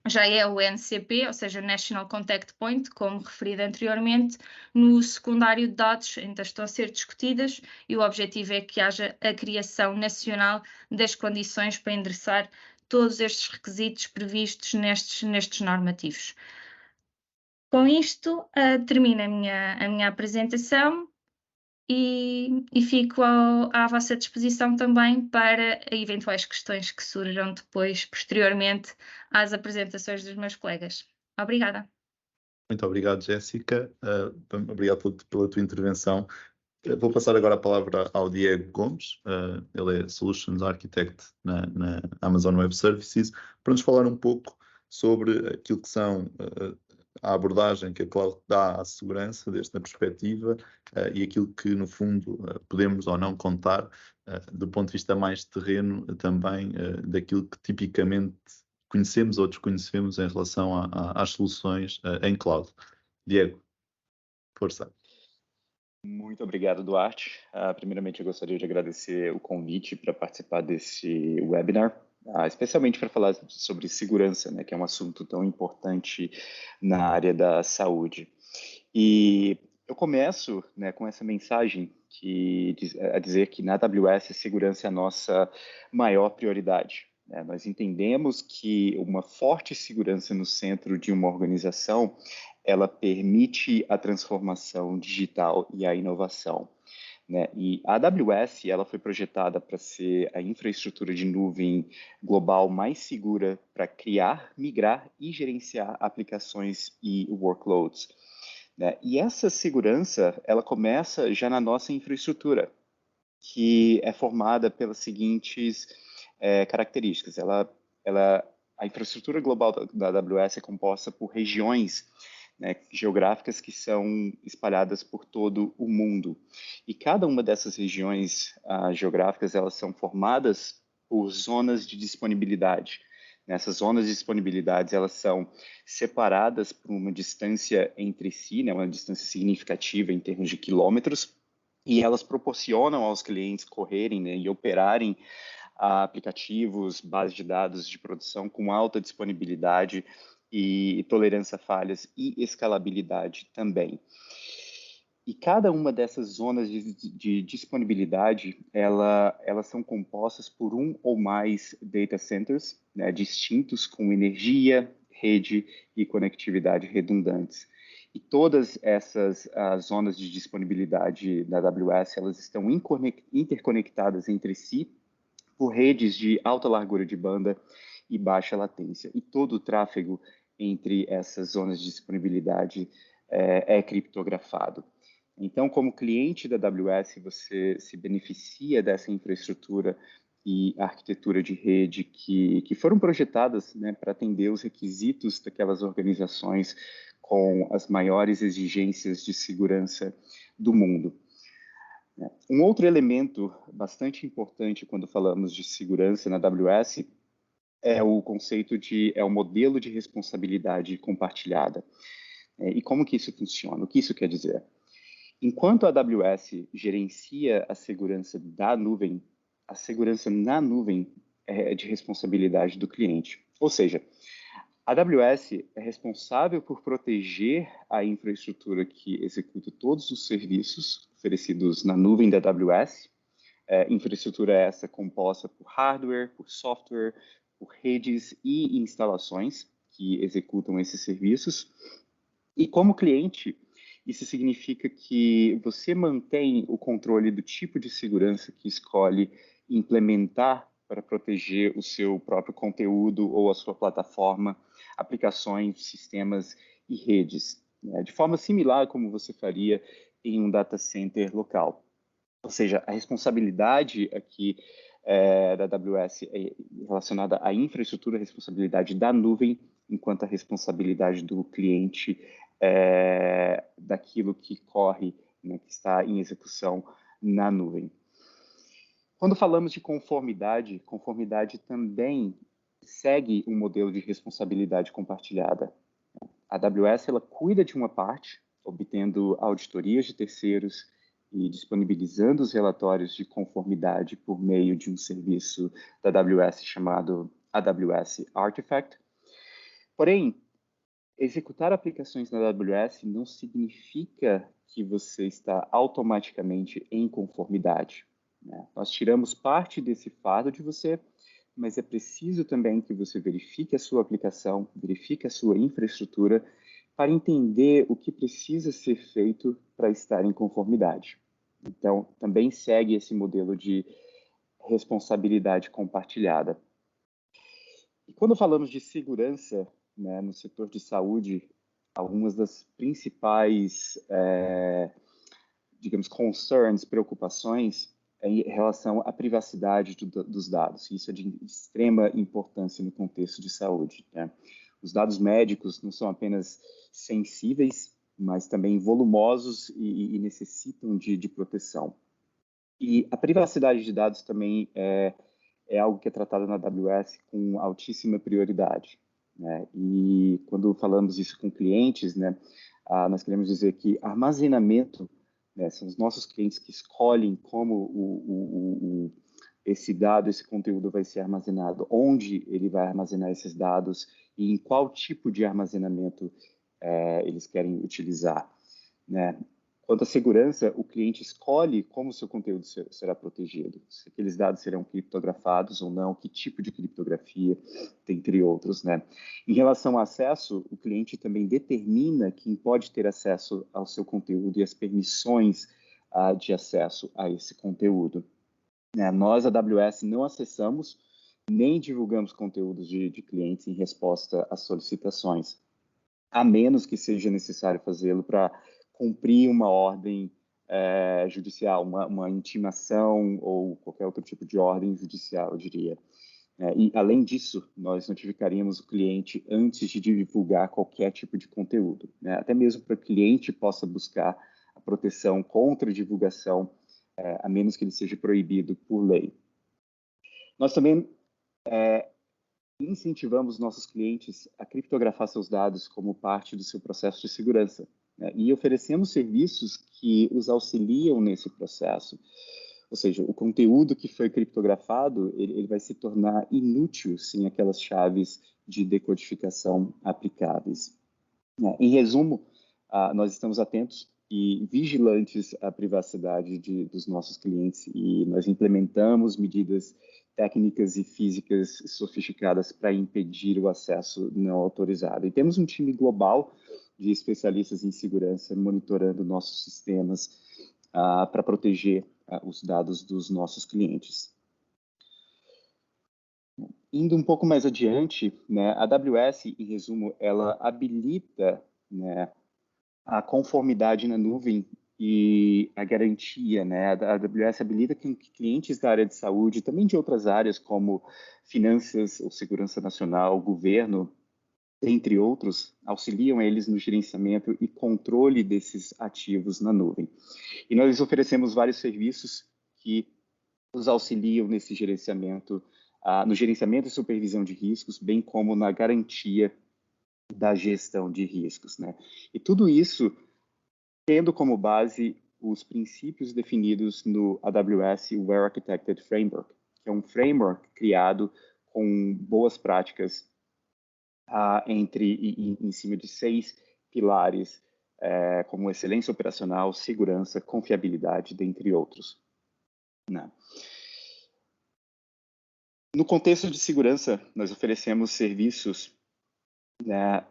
já é o NCP, ou seja, National Contact Point, como referido anteriormente. No uso secundário de dados ainda estão a ser discutidas e o objetivo é que haja a criação nacional das condições para endereçar todos estes requisitos previstos nestes normativos. Com isto, termino a minha apresentação e fico à vossa disposição também para eventuais questões que surjam depois, posteriormente, às apresentações dos meus colegas. Obrigada. Muito obrigado, Jéssica. Obrigado pela tua intervenção. Vou passar agora a palavra ao Diego Gomes. Ele é Solutions Architect na Amazon Web Services, para nos falar um pouco sobre aquilo que são a abordagem que a cloud dá à segurança desta perspectiva e aquilo que, no fundo, podemos ou não contar do ponto de vista mais terreno também daquilo que tipicamente conhecemos ou desconhecemos em relação às soluções em cloud. Diego, força. Muito obrigado, Duarte. Primeiramente, eu gostaria de agradecer o convite para participar desse webinar, especialmente para falar sobre segurança, né, que é um assunto tão importante na área da saúde. E Eu começo, né, com essa mensagem a dizer que na AWS a segurança é a nossa maior prioridade. Né? Nós entendemos que uma forte segurança no centro de uma organização, ela permite a transformação digital e a inovação. Né? E a AWS ela foi projetada para ser a infraestrutura de nuvem global mais segura para criar, migrar e gerenciar aplicações e workloads. Né? E essa segurança ela começa já na nossa infraestrutura, que é formada pelas seguintes características. A infraestrutura global da AWS é composta por regiões, né, geográficas que são espalhadas por todo o mundo. E cada uma dessas regiões geográficas, elas são formadas por zonas de disponibilidade. Nessas zonas de disponibilidade, elas são separadas por uma distância entre si, né, uma distância significativa em termos de quilômetros, e elas proporcionam aos clientes correrem, né, e operarem aplicativos, bases de dados de produção com alta disponibilidade e tolerância a falhas e escalabilidade também. E cada uma dessas zonas de disponibilidade, elas são compostas por um ou mais data centers, né, distintos com energia, rede e conectividade redundantes. E todas essas zonas de disponibilidade da AWS, elas estão interconectadas entre si por redes de alta largura de banda e baixa latência. E todo o tráfego entre essas zonas de disponibilidade é criptografado. Então, como cliente da AWS, você se beneficia dessa infraestrutura e arquitetura de rede que foram projetadas, né, para atender os requisitos daquelas organizações com as maiores exigências de segurança do mundo. Um outro elemento bastante importante quando falamos de segurança na AWS é o conceito é o modelo de responsabilidade compartilhada. E como que isso funciona? O que isso quer dizer? Enquanto a AWS gerencia a segurança da nuvem, a segurança na nuvem é de responsabilidade do cliente. Ou seja, a AWS é responsável por proteger a infraestrutura que executa todos os serviços oferecidos na nuvem da AWS. Infraestrutura essa composta por hardware, por software, por redes e instalações que executam esses serviços. E como cliente, isso significa que você mantém o controle do tipo de segurança que escolhe implementar para proteger o seu próprio conteúdo ou a sua plataforma, aplicações, sistemas e redes, né? De forma similar como você faria em um data center local. Ou seja, a responsabilidade aqui da AWS é relacionada à infraestrutura, a responsabilidade da nuvem, enquanto a responsabilidade do cliente daquilo que corre, né, que está em execução na nuvem. Quando falamos de conformidade, conformidade também segue um modelo de responsabilidade compartilhada. A AWS ela cuida de uma parte, obtendo auditorias de terceiros e disponibilizando os relatórios de conformidade por meio de um serviço da AWS chamado AWS Artifact. Porém, executar aplicações na AWS não significa que você está automaticamente em conformidade, né? Nós tiramos parte desse fardo de você, mas é preciso também que você verifique a sua aplicação, verifique a sua infraestrutura para entender o que precisa ser feito para estar em conformidade. Então, também segue esse modelo de responsabilidade compartilhada. E quando falamos de segurança, né, no setor de saúde, algumas das principais, digamos, concerns, preocupações, em relação à privacidade dos dados. Isso é de extrema importância no contexto de saúde, né? Os dados médicos não são apenas sensíveis, mas também volumosos e necessitam de proteção. E a privacidade de dados também é algo que é tratado na AWS com altíssima prioridade, né? E quando falamos isso com clientes, né, nós queremos dizer que armazenamento, né, são os nossos clientes que escolhem como esse dado, esse conteúdo vai ser armazenado, onde ele vai armazenar esses dados e em qual tipo de armazenamento eles querem utilizar, né? Quanto à segurança, o cliente escolhe como o seu conteúdo será protegido, se aqueles dados serão criptografados ou não, que tipo de criptografia, dentre outros, né? Em relação ao acesso, o cliente também determina quem pode ter acesso ao seu conteúdo e as permissões de acesso a esse conteúdo. Nós, a AWS, não acessamos nem divulgamos conteúdos de clientes em resposta às solicitações, a menos que seja necessário fazê-lo para cumprir uma ordem judicial, uma intimação ou qualquer outro tipo de ordem judicial, eu diria. E, além disso, nós notificaríamos o cliente antes de divulgar qualquer tipo de conteúdo, né? Até mesmo para que o cliente possa buscar a proteção contra a divulgação, a menos que ele seja proibido por lei. Nós também incentivamos nossos clientes a criptografar seus dados como parte do seu processo de segurança, né? E oferecemos serviços que os auxiliam nesse processo. Ou seja, o conteúdo que foi criptografado, ele vai se tornar inútil sem aquelas chaves de decodificação aplicáveis. Em resumo, nós estamos atentos e vigilantes à privacidade dos nossos clientes e nós implementamos medidas técnicas e físicas sofisticadas para impedir o acesso não autorizado. E temos um time global de especialistas em segurança monitorando nossos sistemas para proteger os dados dos nossos clientes. Indo um pouco mais adiante, né, a AWS, em resumo, ela habilita, né, a conformidade na nuvem e a garantia, né? A AWS habilita que clientes da área de saúde, também de outras áreas como finanças ou segurança nacional, governo, entre outros, auxiliam eles no gerenciamento e controle desses ativos na nuvem. E nós oferecemos vários serviços que os auxiliam nesse gerenciamento, no gerenciamento e supervisão de riscos, bem como na garantia da gestão de riscos, né? E tudo isso tendo como base os princípios definidos no AWS Well Architected Framework, que é um framework criado com boas práticas em cima de 6 pilares, como excelência operacional, segurança, confiabilidade, dentre outros, né? No contexto de segurança, nós oferecemos serviços, né,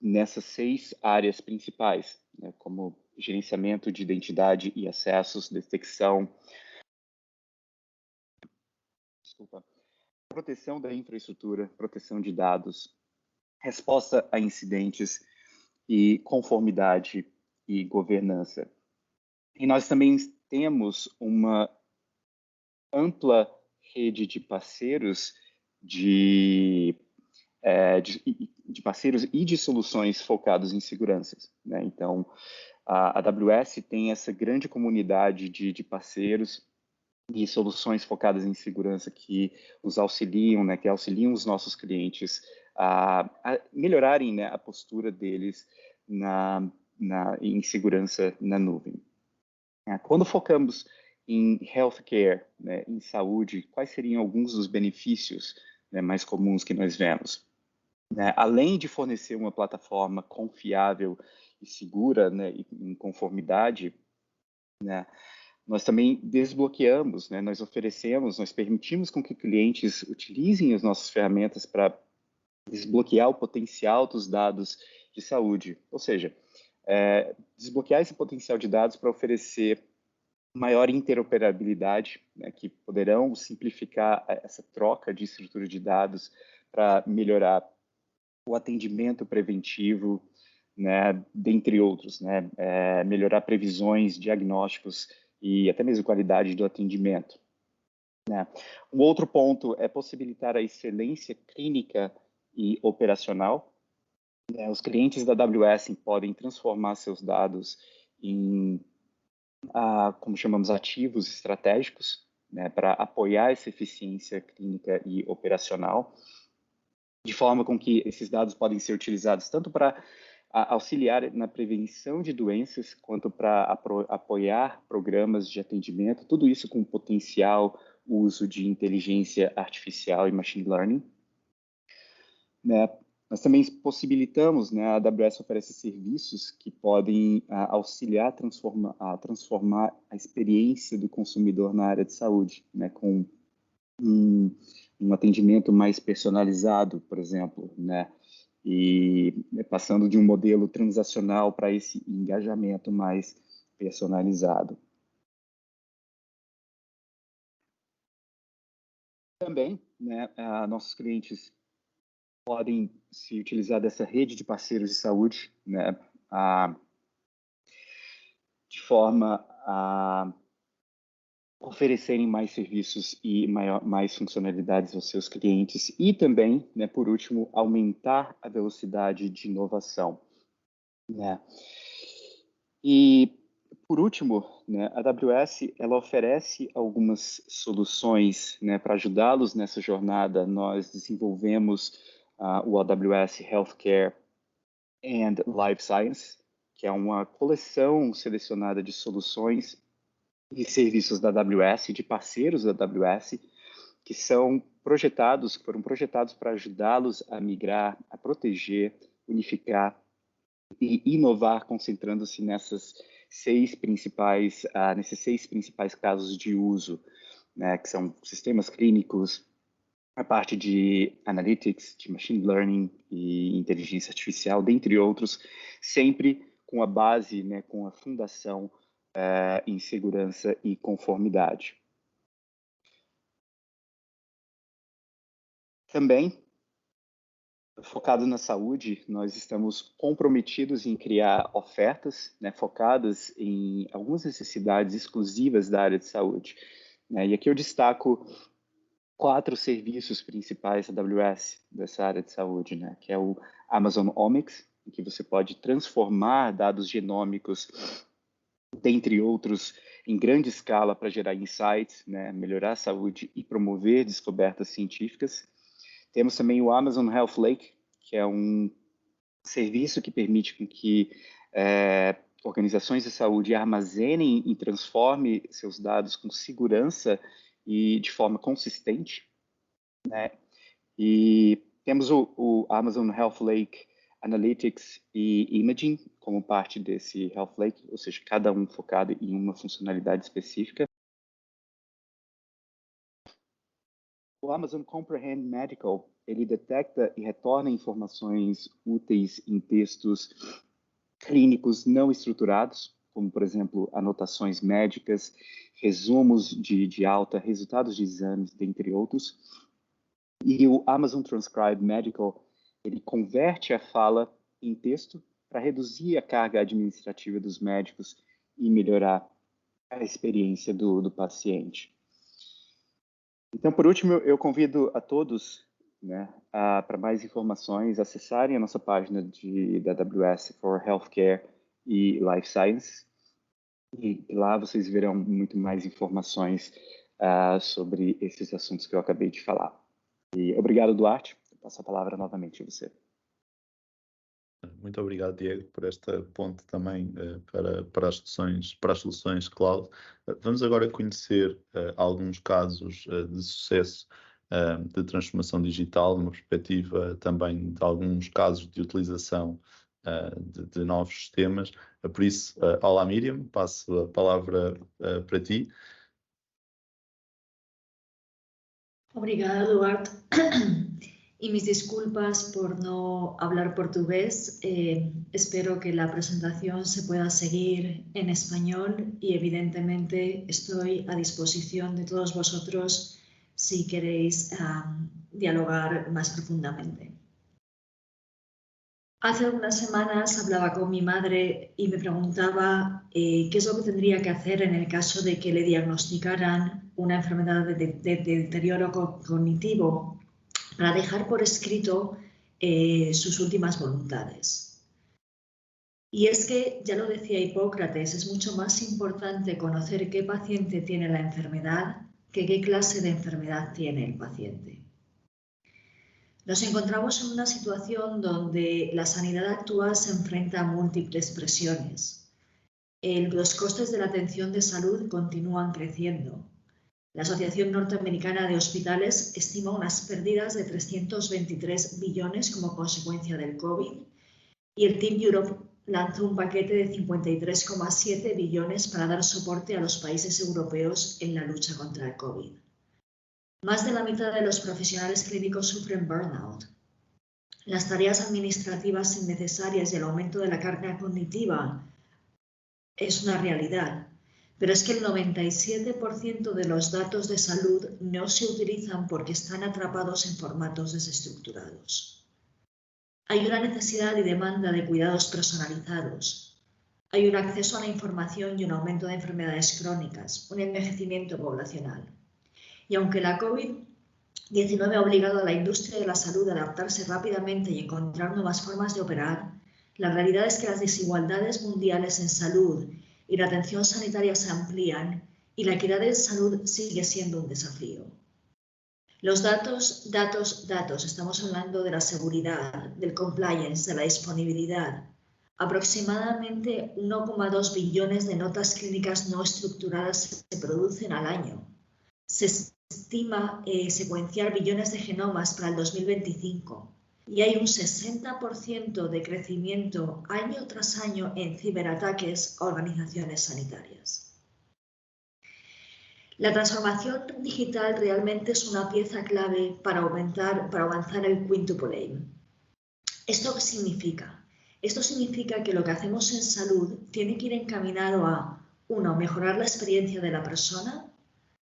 nessas 6 áreas principais, né, como gerenciamento de identidade e acessos, detecção, proteção da infraestrutura, proteção de dados, resposta a incidentes e conformidade e governança. E nós também temos uma ampla rede de parceiros de parceiros e de soluções focados em segurança, né? Então, a AWS tem essa grande comunidade de parceiros e soluções focadas em segurança que os auxiliam, né? Que auxiliam os nossos clientes a melhorarem, né, a postura deles em segurança na nuvem. Quando focamos em healthcare, né, em saúde, quais seriam alguns dos benefícios, né, mais comuns que nós vemos? Além de fornecer uma plataforma confiável e segura, né, em conformidade, né, nós também desbloqueamos, né, nós permitimos com que clientes utilizem as nossas ferramentas para desbloquear o potencial dos dados de saúde. Ou seja, desbloquear esse potencial de dados para oferecer maior interoperabilidade, né, que poderão simplificar essa troca de estrutura de dados para melhorar o atendimento preventivo, né, dentre outros, né, melhorar previsões, diagnósticos e até mesmo qualidade do atendimento, né. Um outro ponto é possibilitar a excelência clínica e operacional, né. Os clientes da AWS podem transformar seus dados em, como chamamos, ativos estratégicos, né, para apoiar essa eficiência clínica e operacional, de forma com que esses dados podem ser utilizados tanto para auxiliar na prevenção de doenças, quanto para apoiar programas de atendimento, tudo isso com potencial uso de inteligência artificial e machine learning, né? Nós também possibilitamos, né, a AWS oferece serviços que podem auxiliar a transformar a experiência do consumidor na área de saúde, né, com um atendimento mais personalizado, por exemplo, né, e passando de um modelo transacional para esse engajamento mais personalizado. Também, né, nossos clientes podem se utilizar dessa rede de parceiros de saúde, né, de forma a oferecerem mais serviços e mais funcionalidades aos seus clientes e também, né, por último, aumentar a velocidade de inovação, né? E por último, né, a AWS ela oferece algumas soluções, né, para ajudá-los nessa jornada. Nós desenvolvemos o AWS Healthcare and Life Science, que é uma coleção selecionada de soluções e serviços da AWS, de parceiros da AWS, que foram projetados para ajudá-los a migrar, a proteger, unificar e inovar, concentrando-se nesses seis principais casos de uso, né, que são sistemas clínicos, a parte de analytics, de machine learning e inteligência artificial, dentre outros, sempre com a base, né, com a fundação em segurança e conformidade. Também, focado na saúde, nós estamos comprometidos em criar ofertas, né, focadas em algumas necessidades exclusivas da área de saúde, né? E aqui eu destaco 4 serviços principais da AWS dessa área de saúde, né? Que é o Amazon Omics, em que você pode transformar dados genômicos, dentre outros, em grande escala para gerar insights, né, melhorar a saúde e promover descobertas científicas. Temos também o Amazon Health Lake, que é um serviço que permite com que organizações de saúde armazenem e transformem seus dados com segurança e de forma consistente, né? E temos o Amazon Health Lake Analytics e Imaging como parte desse Health Lake, ou seja, cada um focado em uma funcionalidade específica. O Amazon Comprehend Medical, ele detecta e retorna informações úteis em textos clínicos não estruturados, como, por exemplo, anotações médicas, resumos de alta, resultados de exames, dentre outros. E o Amazon Transcribe Medical, ele converte a fala em texto para reduzir a carga administrativa dos médicos e melhorar a experiência do paciente. Então, por último, eu convido a todos, né, para mais informações, acessarem a nossa página da AWS for Healthcare e Life Science. E lá vocês verão muito mais informações sobre esses assuntos que eu acabei de falar. E obrigado, Duarte. Eu passo a palavra novamente a você. Muito obrigado, Diego, por esta ponte também para as soluções cloud. Vamos agora conhecer alguns casos de sucesso de transformação digital, numa perspectiva também de alguns casos de utilização de novos sistemas. Por isso, olá Miriam, passo a palavra para ti. Obrigada, Duarte. Y mis disculpas por no hablar portugués. Espero que la presentación se pueda seguir en español y evidentemente estoy a disposición de todos vosotros si queréis dialogar más profundamente. Hace algunas semanas hablaba con mi madre y me preguntaba qué es lo que tendría que hacer en el caso de que le diagnosticaran una enfermedad de deterioro cognitivo para dejar por escrito sus últimas voluntades. Y es que, ya lo decía Hipócrates, es mucho más importante conocer qué paciente tiene la enfermedad que qué clase de enfermedad tiene el paciente. Nos encontramos en una situación donde la sanidad actual se enfrenta a múltiples presiones. Los costes de la atención de salud continúan creciendo. La Asociación Norteamericana de Hospitales estima unas pérdidas de 323 billones como consecuencia del COVID y el Team Europe lanzó un paquete de 53,7 billones para dar soporte a los países europeos en la lucha contra el COVID. Más de la mitad de los profesionales clínicos sufren burnout. Las tareas administrativas innecesarias y el aumento de la carga cognitiva es una realidad, pero es que el 97% de los datos de salud no se utilizan porque están atrapados en formatos desestructurados. Hay una necesidad y demanda de cuidados personalizados. Hay un acceso a la información y un aumento de enfermedades crónicas, un envejecimiento poblacional. Y aunque la COVID-19 ha obligado a la industria de la salud a adaptarse rápidamente y encontrar nuevas formas de operar, la realidad es que las desigualdades mundiales en salud y la atención sanitaria se amplían y la equidad en salud sigue siendo un desafío. Los datos, estamos hablando de la seguridad, del compliance, de la disponibilidad. Aproximadamente 1,2 billones de notas clínicas no estructuradas se producen al año. Se estima secuenciar billones de genomas para el 2025 y hay un 60% de crecimiento año tras año en ciberataques a organizaciones sanitarias. La transformación digital realmente es una pieza clave para avanzar el quintuple aim. ¿Esto qué significa? Esto significa que lo que hacemos en salud tiene que ir encaminado a 1. Mejorar la experiencia de la persona,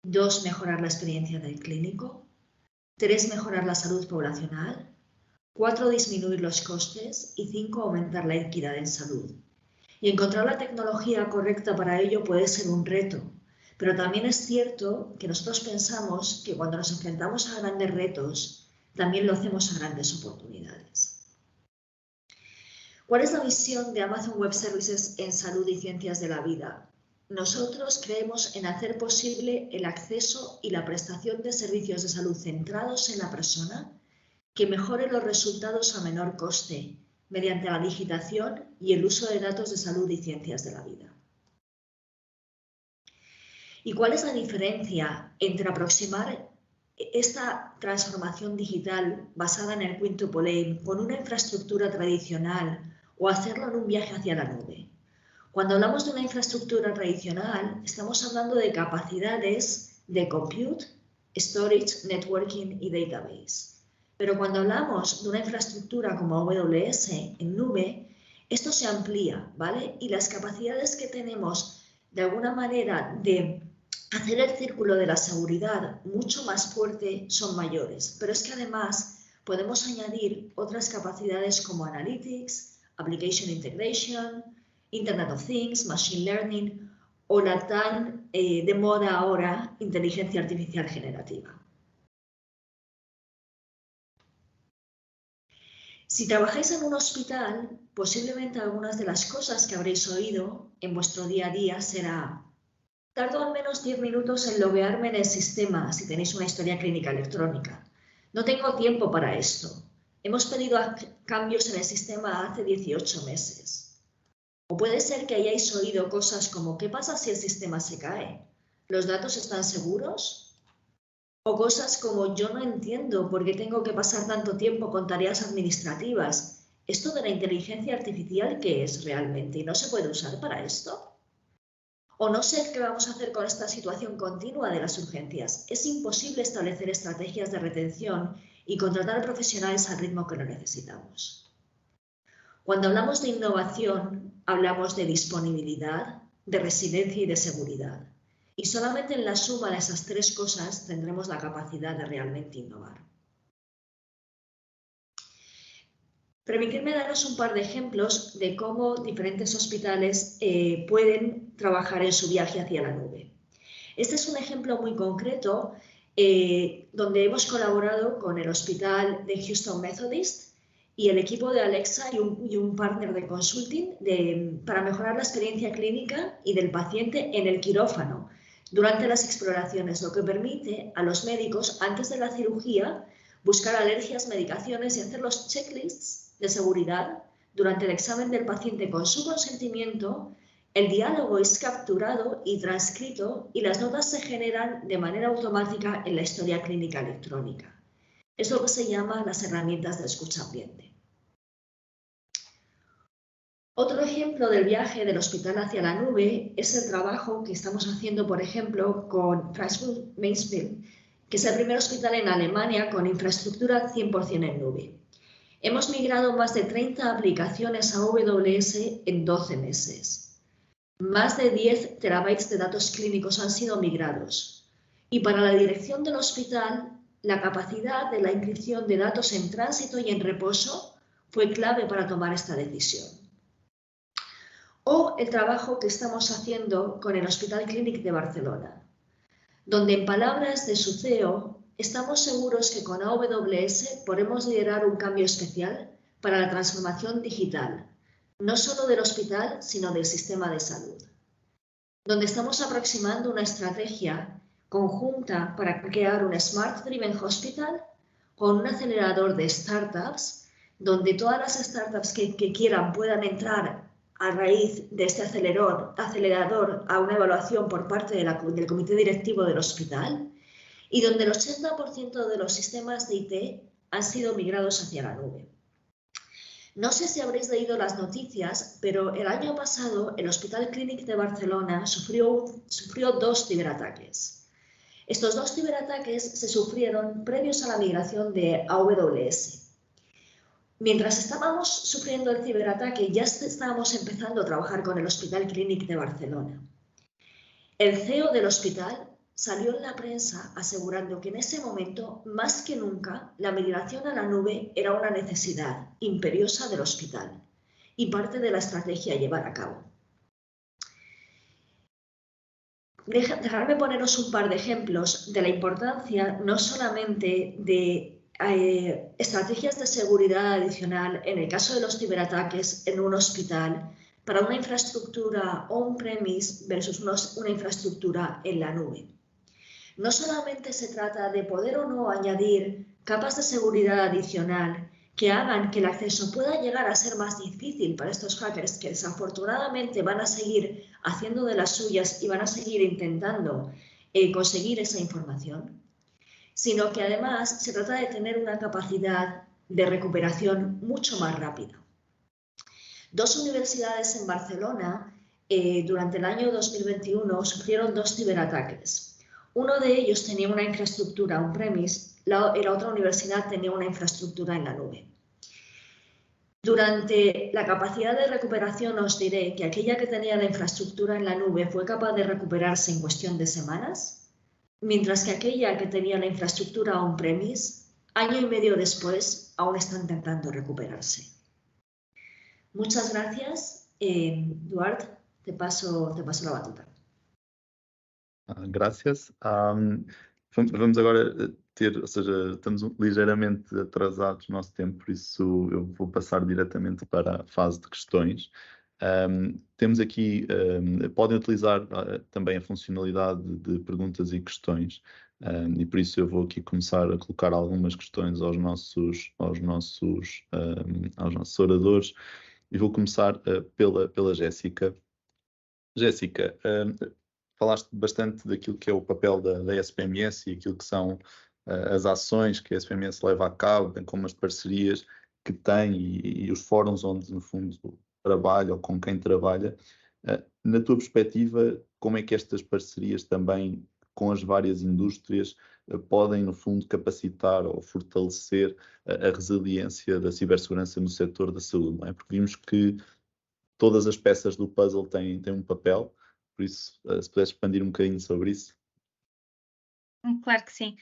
2. Mejorar la experiencia del clínico, 3. Mejorar la salud poblacional, 4. Disminuir los costes y 5. Aumentar la equidad en salud. Y encontrar la tecnología correcta para ello puede ser un reto, pero también es cierto que nosotros pensamos que cuando nos enfrentamos a grandes retos, también lo hacemos a grandes oportunidades. ¿Cuál es la visión de Amazon Web Services en salud y ciencias de la vida? Nosotros creemos en hacer posible el acceso y la prestación de servicios de salud centrados en la persona que mejore los resultados a menor coste mediante la digitación y el uso de datos de salud y ciencias de la vida. ¿Y cuál es la diferencia entre aproximar esta transformación digital basada en el quintuple aim con una infraestructura tradicional o hacerlo en un viaje hacia la nube? Cuando hablamos de una infraestructura tradicional, estamos hablando de capacidades de compute, storage, networking y database. Pero cuando hablamos de una infraestructura como AWS en nube, esto se amplía, ¿vale? Y las capacidades que tenemos de alguna manera de hacer el círculo de la seguridad mucho más fuerte son mayores. Pero es que además podemos añadir otras capacidades como Analytics, Application Integration, Internet of Things, Machine Learning o la tan de moda ahora inteligencia artificial generativa. Si trabajáis en un hospital, posiblemente algunas de las cosas que habréis oído en vuestro día a día será: tardo al menos 10 minutos en loguearme en el sistema si tenéis una historia clínica electrónica. No tengo tiempo para esto. Hemos pedido cambios en el sistema hace 18 meses. O puede ser que hayáis oído cosas como: ¿qué pasa si el sistema se cae? ¿Los datos están seguros? O cosas como: yo no entiendo por qué tengo que pasar tanto tiempo con tareas administrativas. ¿Esto de la inteligencia artificial qué es realmente? ¿Y no se puede usar para esto? O no sé qué vamos a hacer con esta situación continua de las urgencias. Es imposible establecer estrategias de retención y contratar profesionales al ritmo que lo necesitamos. Cuando hablamos de innovación, hablamos de disponibilidad, de resiliencia y de seguridad. Y solamente en la suma de esas tres cosas tendremos la capacidad de realmente innovar. Permitidme daros un par de ejemplos de cómo diferentes hospitales pueden trabajar en su viaje hacia la nube. Este es un ejemplo muy concreto donde hemos colaborado con el Hospital de Houston Methodist y el equipo de Alexa y un partner de consulting para mejorar la experiencia clínica y del paciente en el quirófano durante las exploraciones, lo que permite a los médicos, antes de la cirugía, buscar alergias, medicaciones y hacer los checklists de seguridad durante el examen del paciente con su consentimiento el diálogo es capturado y transcrito y las notas se generan de manera automática en la historia clínica electrónica. Es lo que se llama las herramientas de escucha ambiente. Otro ejemplo del viaje del hospital hacia la nube es el trabajo que estamos haciendo, por ejemplo, con Frankfurt-Main, que es el primer hospital en Alemania con infraestructura 100% en nube. Hemos migrado más de 30 aplicaciones a AWS en 12 meses. Más de 10 terabytes de datos clínicos han sido migrados. Y para la dirección del hospital, la capacidad de la inscripción de datos en tránsito y en reposo fue clave para tomar esta decisión. O el trabajo que estamos haciendo con el Hospital Clínic de Barcelona, donde en palabras de su CEO, estamos seguros que con AWS podemos liderar un cambio especial para la transformación digital, no solo del hospital, sino del sistema de salud, donde estamos aproximando una estrategia conjunta para crear un Smart Driven Hospital con un acelerador de startups, donde todas las startups que quieran puedan entrar a raíz de este acelerador a una evaluación por parte del comité directivo del hospital y donde el 80% de los sistemas de IT han sido migrados hacia la nube. No sé si habréis leído las noticias, pero el año pasado el Hospital Clínic de Barcelona sufrió 2 ciberataques. Estos 2 ciberataques se sufrieron previos a la migración de AWS. Mientras estábamos sufriendo el ciberataque, ya estábamos empezando a trabajar con el Hospital Clínic de Barcelona. El CEO del hospital salió en la prensa asegurando que en ese momento, más que nunca, la migración a la nube era una necesidad imperiosa del hospital y parte de la estrategia a llevar a cabo. Dejadme poneros un par de ejemplos de la importancia no solamente de estrategias de seguridad adicional en el caso de los ciberataques en un hospital para una infraestructura on-premise versus una infraestructura en la nube. No solamente se trata de poder o no añadir capas de seguridad adicional que hagan que el acceso pueda llegar a ser más difícil para estos hackers que desafortunadamente van a seguir haciendo de las suyas y van a seguir intentando conseguir esa información, sino que además se trata de tener una capacidad de recuperación mucho más rápida. 2 universidades en Barcelona durante el año 2021 sufrieron 2 ciberataques. Uno de ellos tenía una infraestructura on-premise, la otra universidad tenía una infraestructura en la nube. Durante la capacidad de recuperación os diré que aquella que tenía la infraestructura en la nube fue capaz de recuperarse en cuestión de semanas, mientras que aquella que tenía la infraestructura on-premise, año y medio después, aún está intentando recuperarse. Muchas gracias. Duarte, te paso la batuta. Graças. Vamos agora ter, ou seja, estamos ligeiramente atrasados no nosso tempo, por isso eu vou passar diretamente para a fase de questões. Temos aqui, podem utilizar também a funcionalidade de perguntas e questões, e por isso eu vou aqui começar a colocar algumas questões aos nossos oradores, e vou começar pela Jéssica. Jéssica, falaste bastante daquilo que é o papel da SPMS e aquilo que são as ações que a SPMS leva a cabo, bem como as parcerias que tem e os fóruns onde, no fundo, trabalha ou com quem trabalha. Na tua perspectiva, como é que estas parcerias também com as várias indústrias podem, no fundo, capacitar ou fortalecer a resiliência da cibersegurança no setor da saúde, não é? Porque vimos que todas as peças do puzzle têm um papel, por isso, se puderes expandir um bocadinho sobre isso. Claro que sim.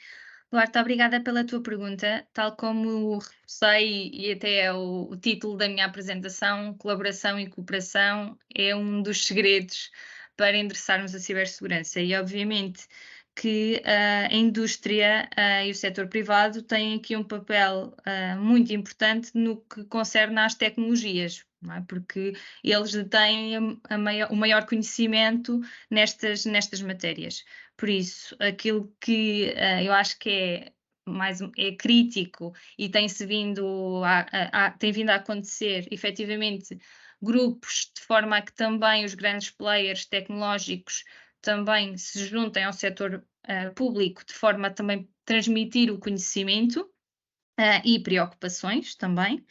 Duarte, obrigada pela tua pergunta. Tal como reforcei e até é o título da minha apresentação, colaboração e cooperação é um dos segredos para endereçarmos a cibersegurança e, obviamente, que a indústria e o setor privado têm aqui um papel muito importante no que concerne às tecnologias, não é? Porque eles detêm o maior conhecimento nestas matérias. Por isso, aquilo que eu acho que é crítico e tem vindo a acontecer, efetivamente, grupos, de forma a que também os grandes players tecnológicos também se juntem ao setor público, de forma a também transmitir o conhecimento e preocupações também.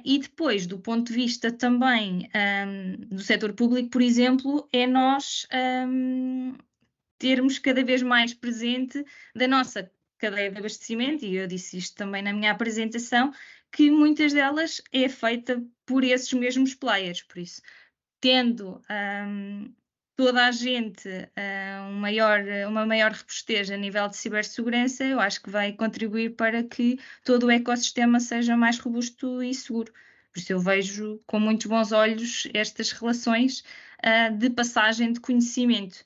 E depois, do ponto de vista também do setor público, por exemplo, é nós termos cada vez mais presente da nossa cadeia de abastecimento, e eu disse isto também na minha apresentação, que muitas delas é feita por esses mesmos players, por isso, tendo toda a gente uma maior robustez a nível de cibersegurança, eu acho que vai contribuir para que todo o ecossistema seja mais robusto e seguro. Por isso eu vejo com muitos bons olhos estas relações de passagem de conhecimento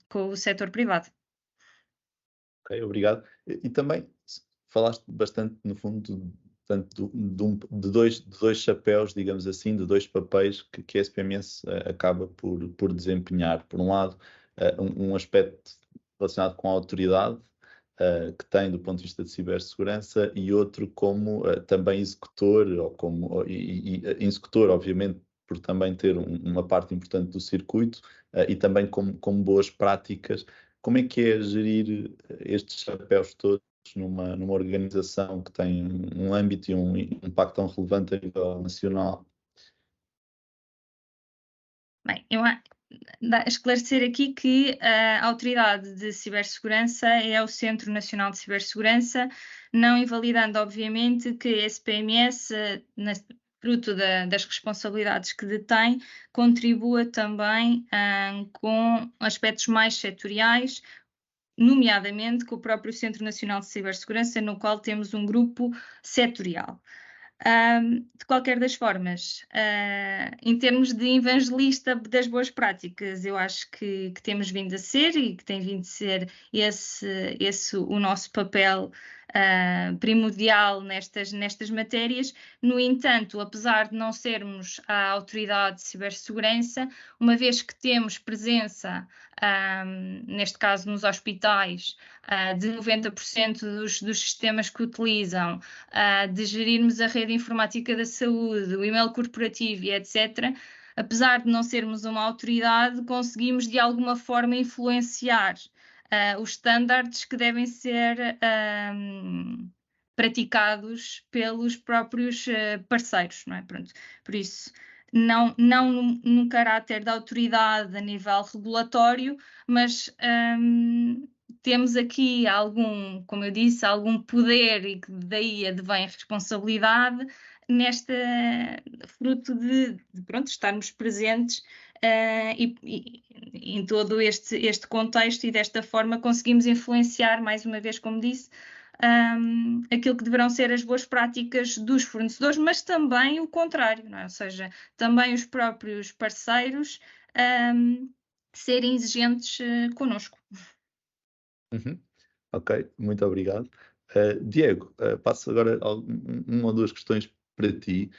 com o setor privado. Ok, obrigado. E também falaste bastante, no fundo, de dois chapéus, digamos assim, de dois papéis que a SPMS acaba por desempenhar. Por um lado, um aspecto relacionado com a autoridade que tem do ponto de vista de cibersegurança, e outro como também executor, executor, obviamente, por também ter uma parte importante do circuito, e também como boas práticas. Como é que é gerir estes chapéus todos numa organização que tem um âmbito e um impacto tão relevante a nível nacional? Bem, esclarecer aqui que a Autoridade de Cibersegurança é o Centro Nacional de Cibersegurança, não invalidando, obviamente, que a SPMS, fruto das responsabilidades que detém, contribua também com aspectos mais setoriais, nomeadamente com o próprio Centro Nacional de Cibersegurança, no qual temos um grupo setorial. De qualquer das formas, em termos de evangelista das boas práticas, eu acho que temos vindo a ser, e que tem vindo a ser esse o nosso papel primordial nestas matérias. No entanto, apesar de não sermos a autoridade de cibersegurança, uma vez que temos presença, neste caso nos hospitais, de 90% dos sistemas que utilizam, de gerirmos a rede informática da saúde, o e-mail corporativo e etc., apesar de não sermos uma autoridade, conseguimos de alguma forma influenciar os estándares que devem ser praticados pelos próprios parceiros, não é? Pronto, por isso, não num caráter de autoridade a nível regulatório, mas temos aqui como eu disse, algum poder, e que daí advém responsabilidade fruto de estarmos presentes em todo este contexto, e desta forma conseguimos influenciar, mais uma vez, como disse, aquilo que deverão ser as boas práticas dos fornecedores, mas também o contrário, não é? Ou seja, também os próprios parceiros serem exigentes connosco. Ok, muito obrigado. Diego, passo agora uma ou duas questões para ti.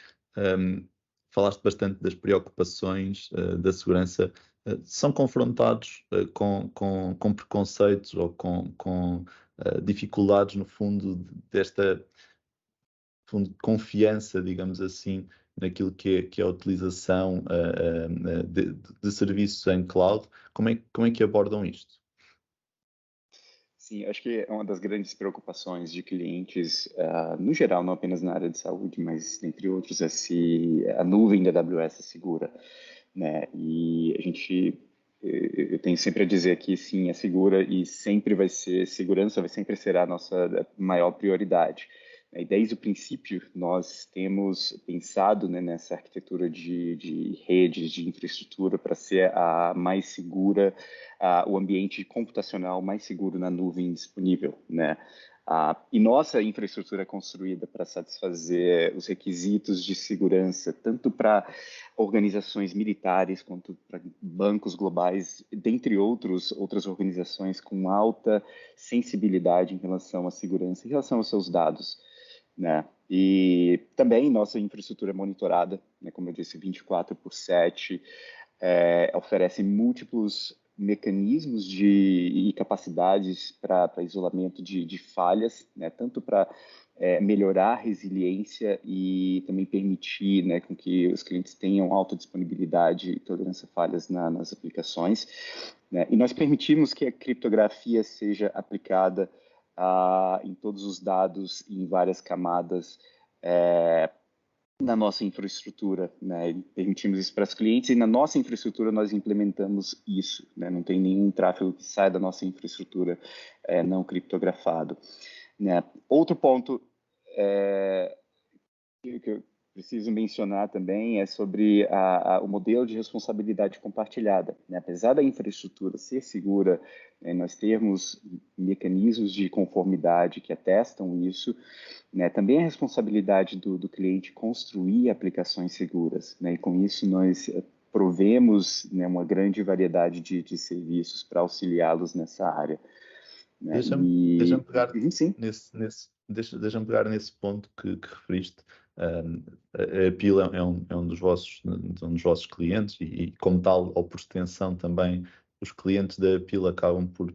Falaste bastante das preocupações da segurança. São confrontados com preconceitos ou com dificuldades, no fundo, desta confiança, digamos assim, naquilo que é a utilização de serviços em cloud? Como é que abordam isto? Sim, acho que é uma das grandes preocupações de clientes, no geral, não apenas na área de saúde, mas entre outros, é se a nuvem da AWS é segura, né? E eu tenho sempre a dizer que sim, é segura, e sempre vai ser, segurança vai sempre ser a nossa maior prioridade. E desde o princípio, nós temos pensado, né, nessa arquitetura de redes, de infraestrutura, para ser a mais segura, o ambiente computacional mais seguro na nuvem disponível, né? E nossa infraestrutura é construída para satisfazer os requisitos de segurança, tanto para organizações militares quanto para bancos globais, dentre outras organizações com alta sensibilidade em relação à segurança, em relação aos seus dados, né? E também nossa infraestrutura é monitorada, né, como eu disse, 24/7, oferece múltiplos mecanismos e capacidades para isolamento de falhas, né, tanto para melhorar a resiliência e também permitir, né, com que os clientes tenham autodisponibilidade e tolerância a falhas nas aplicações, né, e nós permitimos que a criptografia seja aplicada em todos os dados e em várias camadas na nossa infraestrutura, né? E permitimos isso para os clientes e na nossa infraestrutura nós implementamos isso, né? Não tem nenhum tráfego que sai da nossa infraestrutura não criptografado, né? Outro ponto que eu preciso mencionar também é sobre o modelo de responsabilidade compartilhada, né? Apesar da infraestrutura ser segura, né, nós termos mecanismos de conformidade que atestam isso, né, também a responsabilidade do cliente construir aplicações seguras, né, e com isso nós provemos, né, uma grande variedade de serviços para auxiliá-los nessa área. Né? Deixa-me pegar, sim. deixa-me pegar nesse ponto que referiste. A Apil é um dos vossos clientes e como tal, ou por extensão também, os clientes da Apil acabam por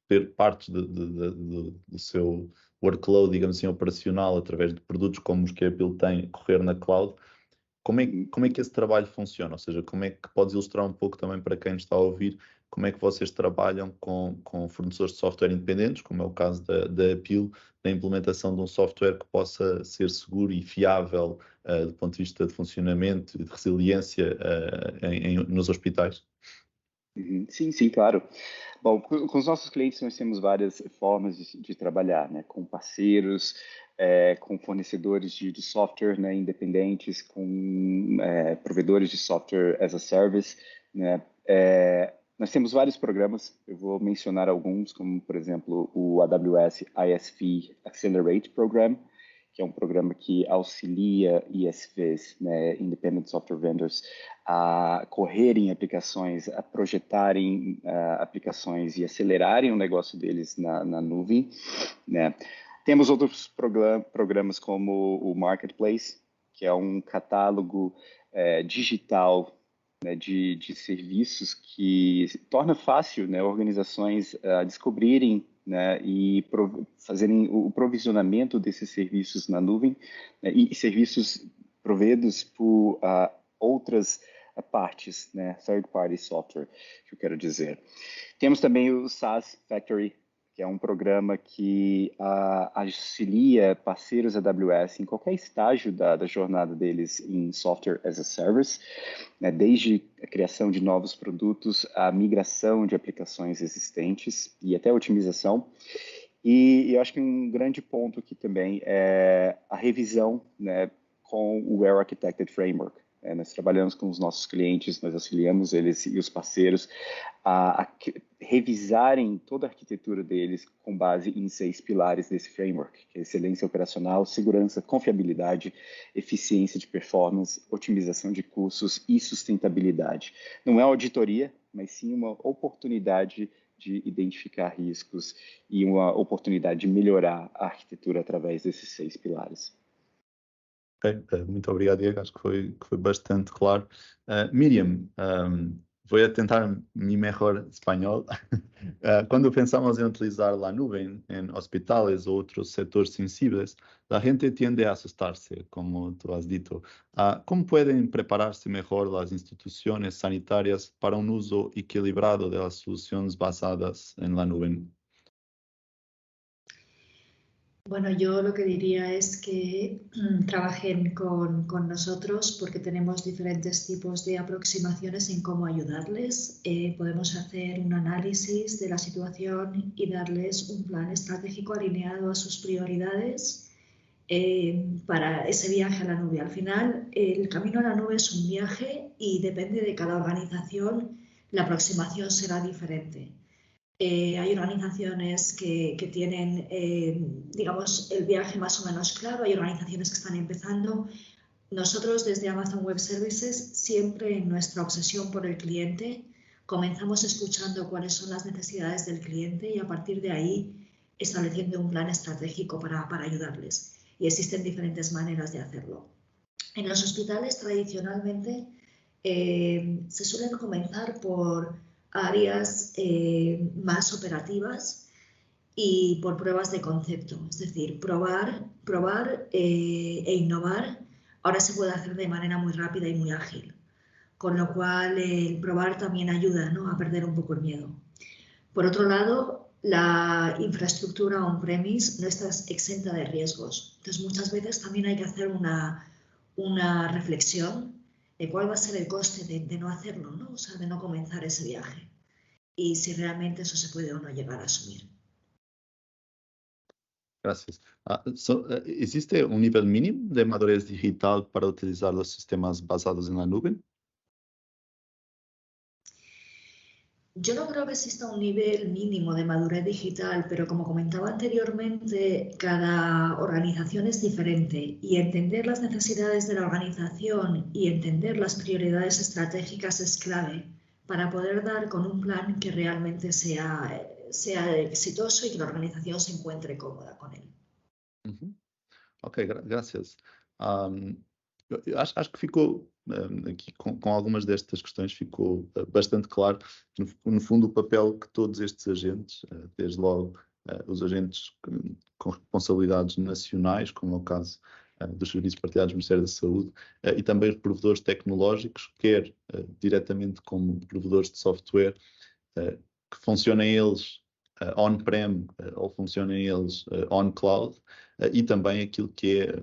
ter parte do seu workload, digamos assim, operacional através de produtos como os que a Apil tem correr na cloud. Como é que esse trabalho funciona? Ou seja, como é que podes ilustrar um pouco também para quem está a ouvir como é que vocês trabalham com fornecedores de software independentes, como é o caso da Apil, na implementação de um software que possa ser seguro e fiável do ponto de vista de funcionamento e de resiliência nos hospitais? Sim, claro. Bom, com os nossos clientes nós temos várias formas de trabalhar, né? Com parceiros, com fornecedores de software, né, independentes, com provedores de software as a service, né? Nós temos vários programas, eu vou mencionar alguns, como, por exemplo, o AWS ISV Accelerate Program, que é um programa que auxilia ISVs, né, Independent Software Vendors, a correrem aplicações, a projetarem aplicações e acelerarem o negócio deles na nuvem, né? Temos outros programas como o Marketplace, que é um catálogo digital, né, de serviços que torna fácil, né, organizações descobrirem, né, e fazerem o provisionamento desses serviços na nuvem, né, e serviços providos por outras partes, né, third-party software, que eu quero dizer. Temos também o SaaS Factory, que é um programa que auxilia parceiros AWS em qualquer estágio da jornada deles em Software as a Service, né, desde a criação de novos produtos, a migração de aplicações existentes e até a otimização. E eu acho que um grande ponto aqui também é a revisão, né, com o Well Architected Framework. Nós trabalhamos com os nossos clientes, nós auxiliamos eles e os parceiros a revisarem toda a arquitetura deles com base em 6 pilares desse framework, que é excelência operacional, segurança, confiabilidade, eficiência de performance, otimização de custos e sustentabilidade. Não é auditoria, mas sim uma oportunidade de identificar riscos e uma oportunidade de melhorar a arquitetura através desses 6 pilares. Ok, muito obrigado, Diego. Acho que foi bastante claro. Miriam, voy a tentar mi mejor español. Cuando pensamos en utilizar la nube en hospitales o otros sectores sensibles, la gente tiende a asustarse, como tú has dicho. ¿Cómo pueden prepararse mejor las instituciones sanitarias para un uso equilibrado de las soluciones basadas en la nube? Bueno, yo lo que diría es que trabajen con nosotros porque tenemos diferentes tipos de aproximaciones en cómo ayudarles. Podemos hacer un análisis de la situación y darles un plan estratégico alineado a sus prioridades para ese viaje a la nube. Al final, el camino a la nube es un viaje y depende de cada organización, la aproximación será diferente. Hay organizaciones que tienen, digamos, el viaje más o menos claro, hay organizaciones que están empezando. Nosotros desde Amazon Web Services, siempre en nuestra obsesión por el cliente, comenzamos escuchando cuáles son las necesidades del cliente y a partir de ahí estableciendo un plan estratégico para ayudarles. Y existen diferentes maneras de hacerlo. En los hospitales tradicionalmente se suelen comenzar por a áreas más operativas y por pruebas de concepto. Es decir, probar e innovar ahora se puede hacer de manera muy rápida y muy ágil. Con lo cual, el probar también ayuda, ¿no?, a perder un poco el miedo. Por otro lado, la infraestructura on-premise no está exenta de riesgos. Entonces, muchas veces también hay que hacer una reflexión de cuál va a ser el coste de no hacerlo, ¿no? O sea, de no comenzar ese viaje. Y si realmente eso se puede o no llegar a asumir. Gracias. ¿Existe un nivel mínimo de madurez digital para utilizar los sistemas basados en la nube? Yo no creo que exista un nivel mínimo de madurez digital, pero como comentaba anteriormente, cada organización es diferente y entender las necesidades de la organización y entender las prioridades estratégicas es clave para poder dar con un plan que realmente sea exitoso y que la organización se encuentre cómoda con él. Ok, graças. Eu acho que ficou aqui com algumas destas questões ficou bastante claro, no fundo, o papel que todos estes agentes, desde logo os agentes com responsabilidades nacionais, como é o caso dos serviços partilhados do Ministério da Saúde, e também os provedores tecnológicos, quer diretamente como provedores de software, que funcionem eles on-prem ou funcionem eles on-cloud, e também aquilo que é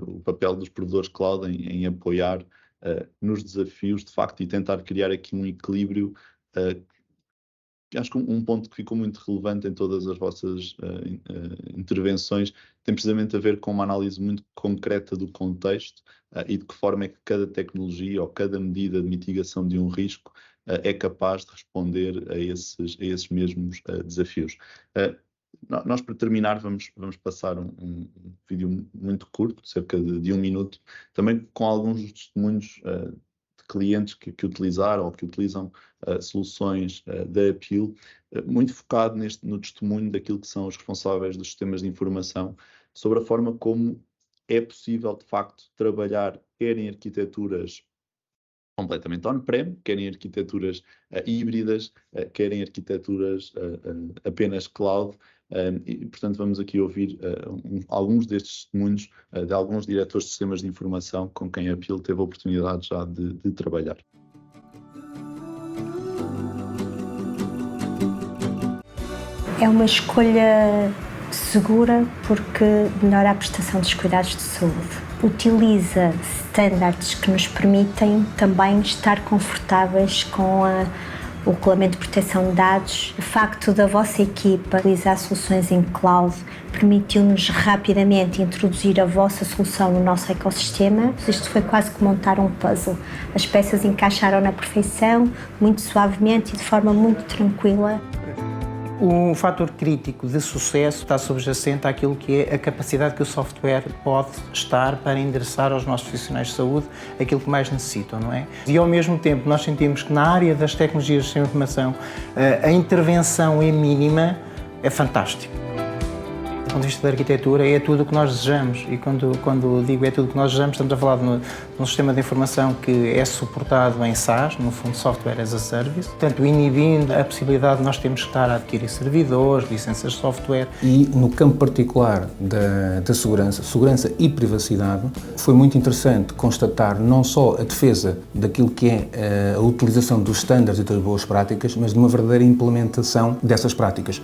o papel dos provedores cloud em apoiar nos desafios, de facto, e tentar criar aqui um equilíbrio. Acho que um ponto que ficou muito relevante em todas as vossas intervenções tem precisamente a ver com uma análise muito concreta do contexto e de que forma é que cada tecnologia ou cada medida de mitigação de um risco é capaz de responder a esses mesmos desafios. Nós, para terminar, vamos passar um vídeo muito curto, cerca de 1 minuto, também com alguns dos testemunhos de clientes que utilizaram ou que utilizam soluções da Appeal, muito focado no testemunho daquilo que são os responsáveis dos sistemas de informação, sobre a forma como é possível, de facto, trabalhar quer em arquiteturas completamente on-prem, quer em arquiteturas híbridas, quer em arquiteturas apenas cloud, e, portanto, vamos aqui ouvir alguns destes testemunhos de alguns diretores de sistemas de informação com quem a Appeal teve a oportunidade já de trabalhar. É uma escolha segura porque melhora a prestação dos cuidados de saúde. Utiliza standards que nos permitem também estar confortáveis com o regulamento de proteção de dados. O facto da vossa equipa utilizar soluções em cloud permitiu-nos rapidamente introduzir a vossa solução no nosso ecossistema. Isto foi quase que montar um puzzle. As peças encaixaram na perfeição, muito suavemente e de forma muito tranquila. Um fator crítico de sucesso está subjacente àquilo que é a capacidade que o software pode estar para endereçar aos nossos profissionais de saúde aquilo que mais necessitam, não é? E ao mesmo tempo nós sentimos que na área das tecnologias de informação a intervenção é mínima, é fantástico. Do ponto de vista da arquitetura, é tudo o que nós desejamos, e quando digo é tudo o que nós desejamos, estamos a falar de um sistema de informação que é suportado em SaaS, no fundo Software as a Service, portanto inibindo a possibilidade de nós termos que estar a adquirir servidores, licenças de software. E no campo particular da segurança e privacidade, foi muito interessante constatar não só a defesa daquilo que é a utilização dos estándares e das boas práticas, mas de uma verdadeira implementação dessas práticas.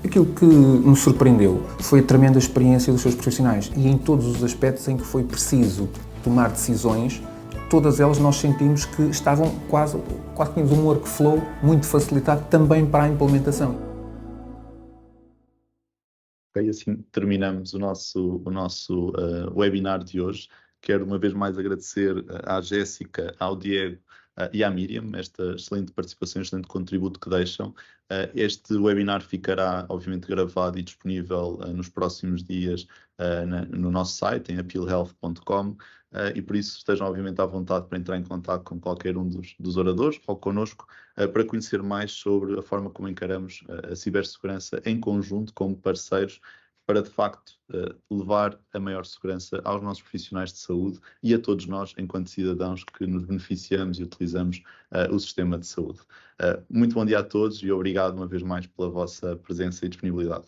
Aquilo que me surpreendeu foi a tremenda experiência dos seus profissionais e em todos os aspectos em que foi preciso tomar decisões, todas elas nós sentimos que estavam quase tínhamos um workflow muito facilitado também para a implementação. Ok, assim terminamos o nosso webinar de hoje. Quero uma vez mais agradecer à Jéssica, ao Diego e à Miriam, esta excelente participação, excelente contributo que deixam. Este webinar ficará, obviamente, gravado e disponível nos próximos dias no nosso site, em appealhealth.com, e por isso estejam, obviamente, à vontade para entrar em contato com qualquer um dos oradores ou connosco para conhecer mais sobre a forma como encaramos a cibersegurança em conjunto como parceiros para de facto levar a maior segurança aos nossos profissionais de saúde e a todos nós, enquanto cidadãos que nos beneficiamos e utilizamos o sistema de saúde. Muito bom dia a todos e obrigado uma vez mais pela vossa presença e disponibilidade.